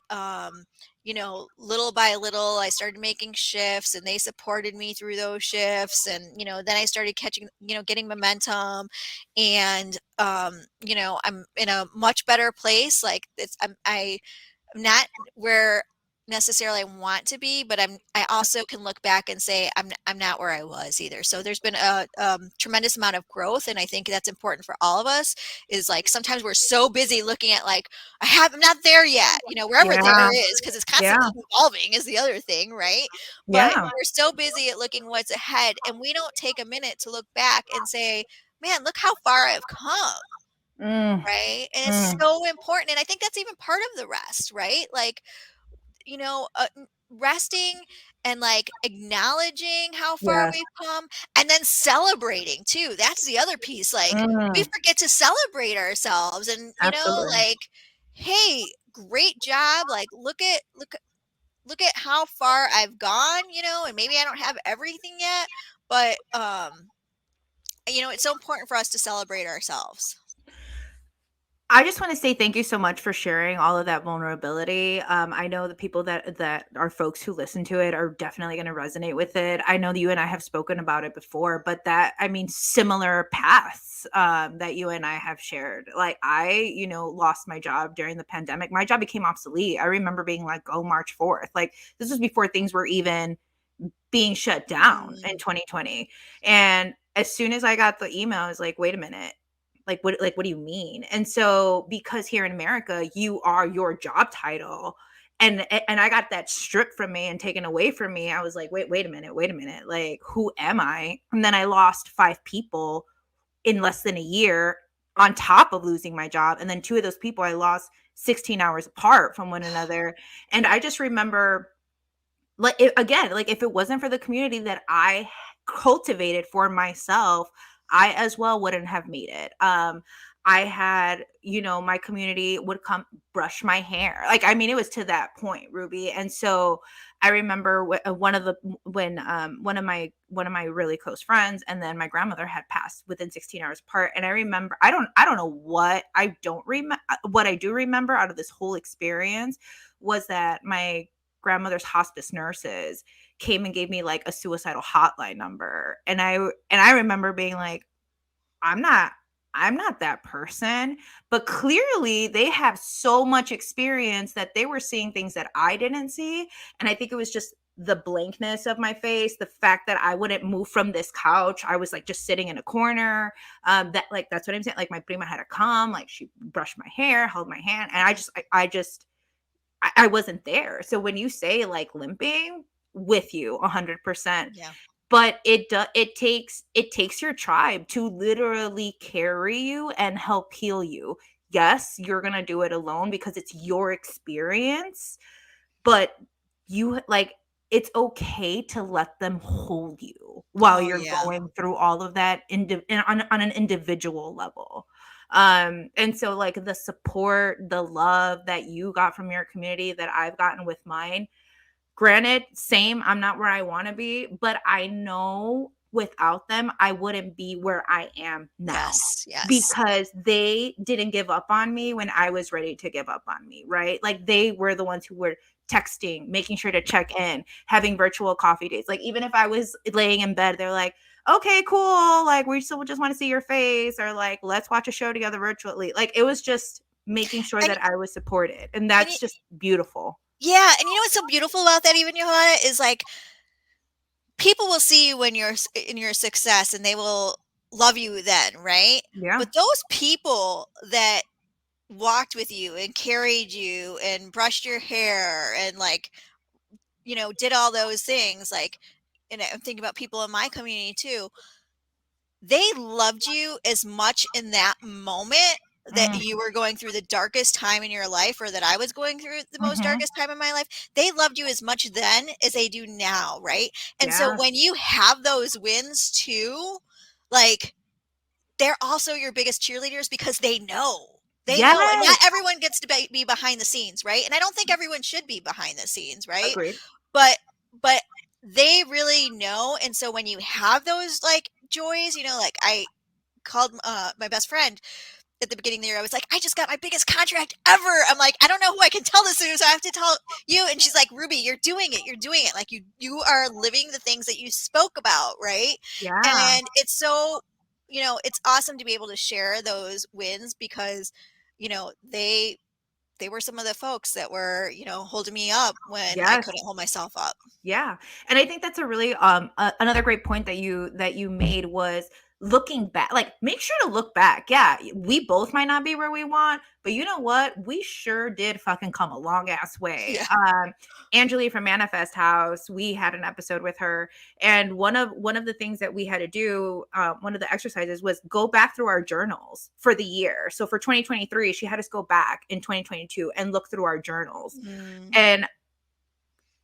little by little I started making shifts and they supported me through those shifts. And, then I started catching, getting momentum. And I'm in a much better place. Like I'm not where necessarily I want to be, but I also can look back and say I'm not where I was either. So there's been a tremendous amount of growth, and I think that's important for all of us. Is like sometimes we're so busy looking at like I'm not there yet, wherever yeah, there is, because it's yeah, constantly evolving is the other thing, right? But yeah. we're so busy at looking what's ahead, and we don't take a minute to look back and say, man, look how far I've come. Mm, Right. And it's mm, so important. And I think that's even part of the rest, right? Like, resting and like acknowledging how far yes. we've come and then celebrating too. That's the other piece. Like, we Mm, forget to celebrate ourselves and, absolutely. like, hey, great job. Like, look at how far I've gone, and maybe I don't have everything yet, but, it's so important for us to celebrate ourselves. I just want to say thank you so much for sharing all of that vulnerability. I know the people that are folks who listen to it are definitely going to resonate with it. I know that you and I have spoken about it before, but similar paths that you and I have shared. Like lost my job during the pandemic. My job became obsolete. I remember being like, "Oh, March 4th." Like this was before things were even being shut down in Mm. 2020. And as soon as I got the email, I was like, wait a minute. What do you mean? And so because here in America, you are your job title. And I got that stripped from me and taken away from me. I was like, wait a minute, wait a minute. Like, who am I? And then I lost 5 people in less than a year on top of losing my job. And then two of those people I lost 16 hours apart from one another. And I just remember like if it wasn't for the community that I cultivated for myself, I as well wouldn't have made it. I had, my community would come brush my hair. Like, I mean, it was to that point, Ruby. And so I remember one of my really close friends, and then my grandmother had passed within 16 hours apart. And I remember, I don't know what I don't remember. What I do remember out of this whole experience was that my grandmother's hospice nurses came and gave me like a suicidal hotline number. And I remember being like, I'm not I'm not that person, but clearly they have so much experience that they were seeing things that I didn't see. And I think it was just the blankness of my face, the fact that I wouldn't move from this couch. I was like just sitting in a corner. That's what I'm saying. Like my prima had to come, like she brushed my hair, held my hand, and I wasn't there. So when you say like limping, with you 100%. Yeah. But it takes your tribe to literally carry you and help heal you. Yes, you're going to do it alone because it's your experience, but you like it's okay to let them hold you while Oh, you're yeah. going through all of that on an individual level. And so like the support, the love that you got from your community that I've gotten with mine, granted, same, I'm not where I want to be, but I know without them I wouldn't be where I am now Yes. Yes. because they didn't give up on me when I was ready to give up on me, right? Like they were the ones who were texting, making sure to check in, having virtual coffee dates. Like even if I was laying in bed, they're like, "Okay, cool. Like we still just want to see your face," or like, "Let's watch a show together virtually." Like it was just making sure And that I was supported. And and that's just beautiful. yeah, and you know what's so beautiful about that, even Johanna, is like people will see you when in your success, and they will love you then, right? Yeah. But those people that walked with you and carried you and brushed your hair and like did all those things, like, and I'm thinking about people in my community too, they loved you as much in that moment that Mm, you were going through the darkest time in your life, or that I was going through the most mhm. darkest time in my life. They loved you as much then as they do now, right? And so Yeah. when you have those wins too, like, they're also your biggest cheerleaders because they know. They know, and not Yes. everyone gets to be behind the scenes, right? And I don't think everyone should be behind the scenes, right? Agreed. But but they really know, and so when you have those, like, joys, like, I called, my best friend at the beginning of the year. I was like, "I just got my biggest contract ever." I'm like, "I don't know who I can tell this to, so I have to tell you." And she's like, "Ruby, you're doing it. You're doing it. Like, you are living the things that you spoke about, right?" Yeah. And it's so, it's awesome to be able to share those wins because, they were some of the folks that were, holding me up when I Yes. couldn't hold myself up. Yeah. And I think that's a really another great point that you made was looking back. Like make sure to look back. Yeah, we both might not be where we want, but you know what? We sure did fucking come a long ass way. Yeah. Angeli from Manifest House, we had an episode with her, and one of the things that we had to do, one of the exercises was go back through our journals for the year. So for 2023, she had us go back in 2022 and look through our journals. Mm. And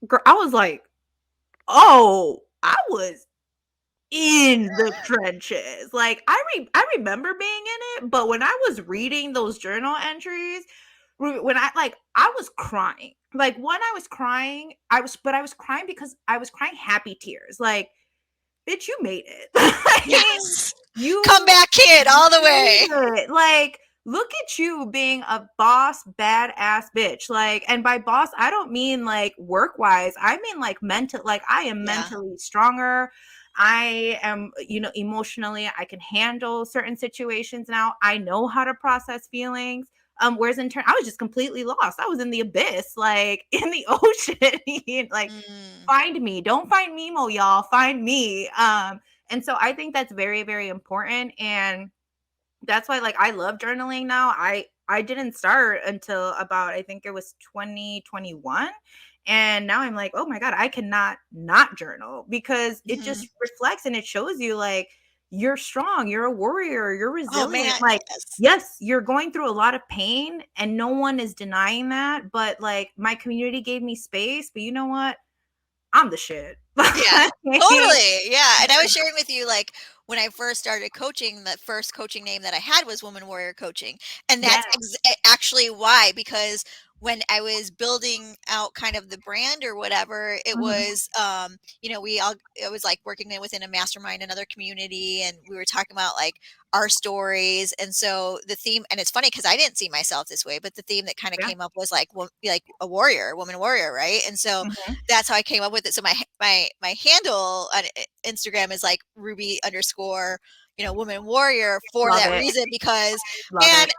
girl, I was like, oh, I was in the trenches. Like I remember being in it, but when I was reading those journal entries, when I was crying. Like when I was crying, I was crying because I was crying happy tears. Like, bitch, you made it. Like, Yes. you Comeback kid all the way. made it. Like, look at you being a boss, badass bitch. Like, and by boss, I don't mean like work wise. I mean like mental. Like, I am Yeah. mentally stronger. I am, emotionally, I can handle certain situations now. I know how to process feelings. Whereas in turn, I was just completely lost. I was in the abyss, like in the ocean. Like, Mm. find me. Don't find Nemo, y'all. Find me. And so I think that's very, very important. And that's why like I love journaling now. I didn't start until about I think it was 2021. And now I'm like, oh my God, I cannot not journal because it Mhm. just reflects and it shows you like you're strong, you're a warrior, you're Oh, resilient. man, Like, yes. yes, you're going through a lot of pain and no one is denying that. But like my community gave me space. But you know what? I'm the shit. Yeah, Like, totally, yeah, and I was sharing with you, like, when I first started coaching, the first coaching name that I had was Woman Warrior Coaching, and yeah. that's actually why, because when I was building out kind of the brand or whatever, it Mhm. was, it was, like, working within a mastermind, another community, and we were talking about, like, our stories, and so the theme, and it's funny because I didn't see myself this way, but the theme that kinda Yeah. came up was, like a warrior, woman warrior, right? And so Mhm. that's how I came up with it. So my handle on Instagram is like Ruby underscore, woman warrior for Love that it. reason because, Love man, it.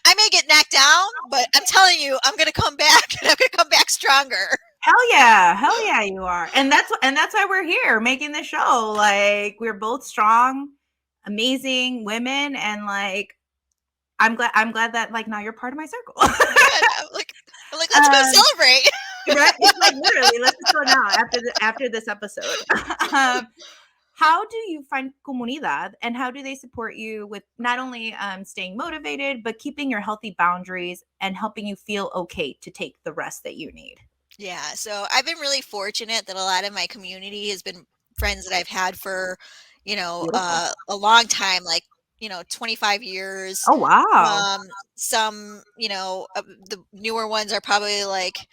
I may get knocked down, but I'm telling you, I'm gonna come back and I'm gonna come back stronger. Hell yeah, you are, and that's why we're here making the show. Like we're both strong, amazing women, and like I'm glad that like now you're part of my circle. Good. I'm like, let's go um, celebrate. right? It's like literally, let's just go now after this episode. um, how do you find comunidad, and how do they support you with not only staying motivated, but keeping your healthy boundaries and helping you feel okay to take the rest that you need? Yeah, so I've been really fortunate that a lot of my community has been friends that I've had for, Beautiful. a long time, like, 25 years. Oh wow. Some, the newer ones are probably like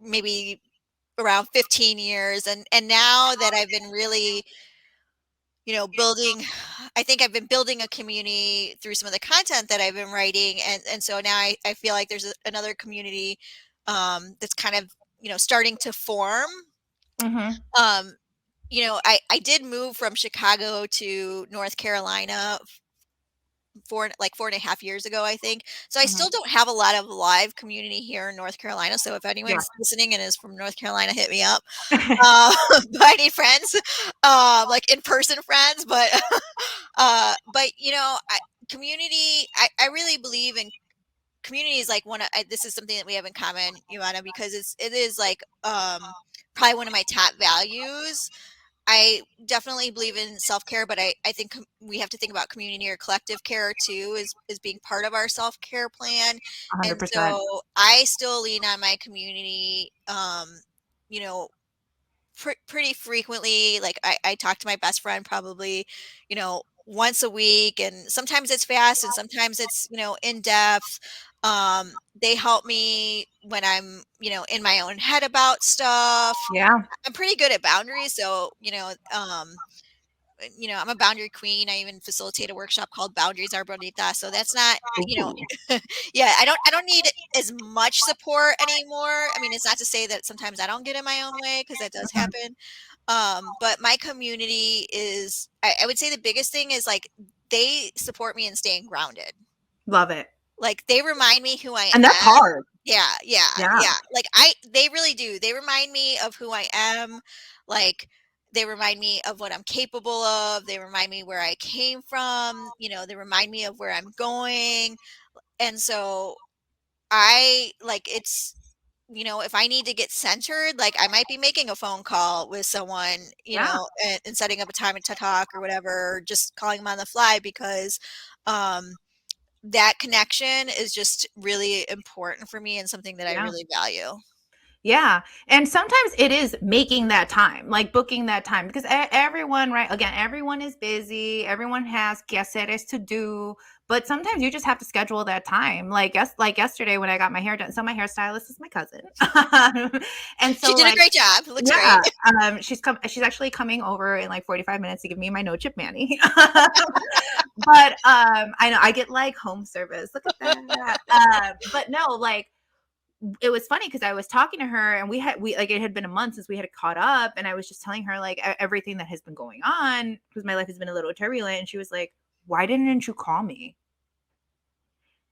maybe around 15 years. And now that I've been really, building, I think I've been building a community through some of the content that I've been writing. And so now I feel like there's another community that's kind of, starting to form. Hmm. Um, I did move from Chicago to North Carolina 4.5 years ago, I think. So I Hmm. still don't have a lot of live community here in North Carolina. So if Yeah. anyone's listening and is from North Carolina, hit me up. But I need friends, like in person friends. But community. I really believe in community is like this is something that we have in common, Joanna, because it is like probably one of my top values. I definitely believe in self-care, but I think we have to think about community or collective care too as being part of our self-care plan. And 100%. so I still lean on my community, you know, pretty frequently. Like I talk to my best friend probably, once a week, and sometimes it's fast and sometimes it's, in depth. They help me when I'm, in my own head about stuff. Yeah. I'm pretty good at boundaries. So, I'm a boundary queen. I even facilitate a workshop called Boundaries Are Bonita. So that's not, Ooh. yeah, I don't need as much support anymore. I mean, it's not to say that sometimes I don't get in my own way, because that does Mhm. happen. But my community is, I would say the biggest thing is like they support me in staying grounded. Love it. Like they remind me who I And that's am. hard. Yeah, yeah, Yeah. yeah. Like they really do. They remind me of who I am. Like they remind me of what I'm capable of. They remind me where I came from. They remind me of where I'm going. And so I like it's, if I need to get centered, like I might be making a phone call with someone, Yeah. and setting up a time to talk or whatever, or just calling them on the fly, because that connection is just really important for me and something that I Yeah. really value. Yeah. And sometimes it is making that time, like booking that time, because everyone, right? Again, everyone is busy. Everyone has quehaceres to do, but sometimes you just have to schedule that time. Like yesterday when I got my hair done. So my hairstylist is my cousin. And She so did a like, great job. It looks yeah, great. she's actually coming over in like 45 minutes to give me my no chip mani. But I know I get like home service. Look at that. But no, like it was funny because I was talking to her and we like it had been a month since we had caught up, and I was just telling her like everything that has been going on because my life has been a little turbulent, and she was like, "Why didn't you call me?"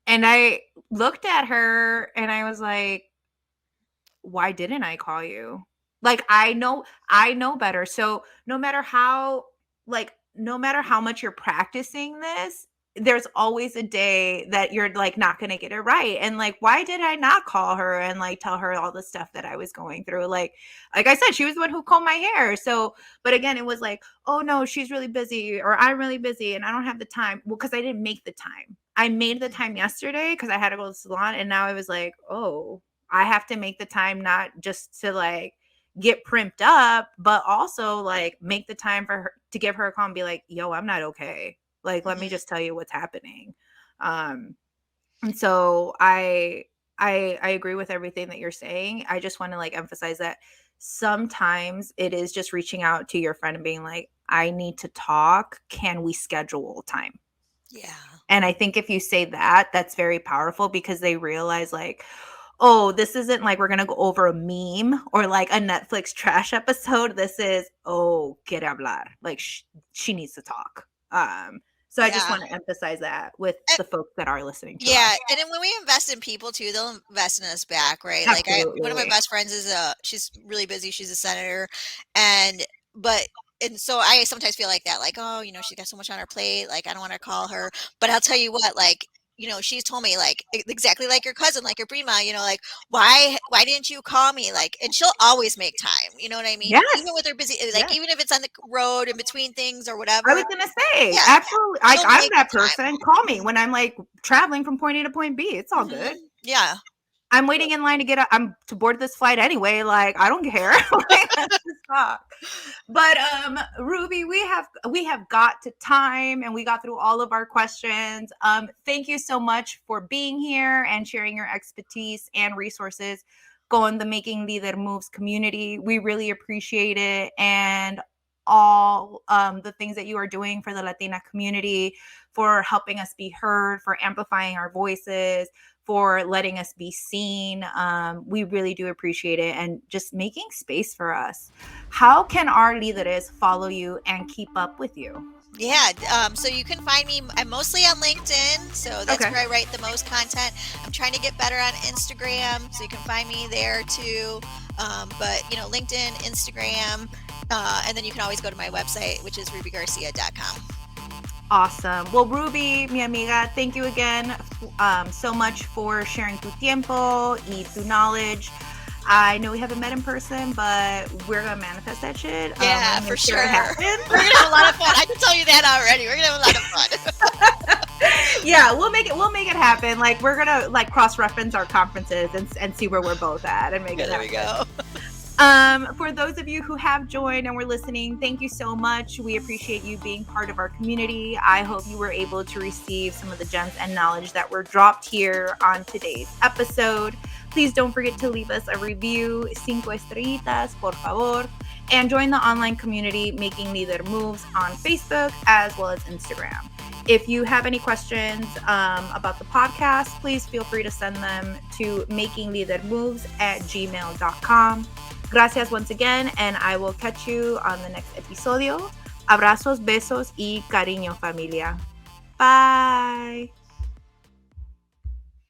And I looked at her and I was like, "Why didn't I call you?" Like I know better. So no matter how much you're practicing this, there's always a day that you're like not going to get it right. And like why did I not call her and like tell her all the stuff that I was going through? Like I said, she was the one who combed my hair. So but again, it was like, "Oh no, she's really busy," or "I'm really busy and I don't have the time." Well, cuz I didn't make the time. I made the time yesterday cuz I had to go to the salon, and now I was like, "Oh, I have to make the time not just to like get primped up, but also like make the time for her to give her a call and be like, "Yo, I'm not okay. Like, let me Mhm. just tell you what's happening." Um, and so I agree with everything that you're saying. I just want to like emphasize that sometimes it is just reaching out to your friend and being like, "I need to talk. Can we schedule time?" Yeah. And I think if you say that, that's very powerful because they realize like, "Oh, this isn't like we're gonna go over a meme or like a Netflix trash episode. This is, oh, quiere hablar. Like she needs to talk." So I just Yeah. want to emphasize that with And, the folks that are listening to us. yeah, and then when we invest in people too, they'll invest in us back, right? Like one of my Absolutely. best friends she's really busy. She's a senator, and but and so I sometimes feel like that, like, oh, she's got so much on her plate, like I don't want to call her. But I'll tell you what, like, she's told me like exactly like your cousin, like your prima, like why didn't you call me? Like, and she'll always make time. You know what I mean? Even Yes. with her busy, like Yes. even if it's on the road in between things or I whatever, was gonna say, yeah, absolutely. Like she'll I'm make the that person. Call me time. when I'm like traveling from point A to point B. It's all good. Yeah. I'm waiting in line to get up. I'm to board this flight anyway. Like I don't care. Like, let's just talk. But Ruby, we have got to time and we got through all of our questions. Thank you so much for being here and sharing your expertise and resources going the Making Líder Moves community. We really appreciate it, and all the things that you are doing for the Latina community, for helping us be heard, for amplifying our voices, for letting us be seen. We really do appreciate it, and just making space for us. How can our líderes follow you and keep up with you? Yeah, so you can find me. I'm mostly on LinkedIn, so that's Okay. where I write the most content. I'm trying to get better on Instagram, so you can find me there too. But LinkedIn, Instagram, and then you can always go to my website, which is rubygarcia.com. Awesome. Well, Ruby, mi amiga, thank you again so much for sharing tu tiempo y tu knowledge. I know we haven't met in person, but we're gonna manifest that shit. Yeah, We're for sure. it happens. We're gonna have a lot of fun. I can tell you that already. We're gonna have a lot of fun. Yeah, we'll make it happen. Like, we're gonna like cross-reference our conferences and see where we're both at and make it happen. There we go. For those of you who have joined and were listening, thank you so much. We appreciate you being part of our community. I hope you were able to receive some of the gems and knowledge that were dropped here on today's episode. Please don't forget to leave us a review, 5 estrellitas, por favor, and join the online community Making Líder Moves on Facebook as well as Instagram. If you have any questions about the podcast, please feel free to send them to makinglidermoves@gmail.com. Gracias once again, and I will catch you on the next episodio. Abrazos, besos y cariño, familia. Bye.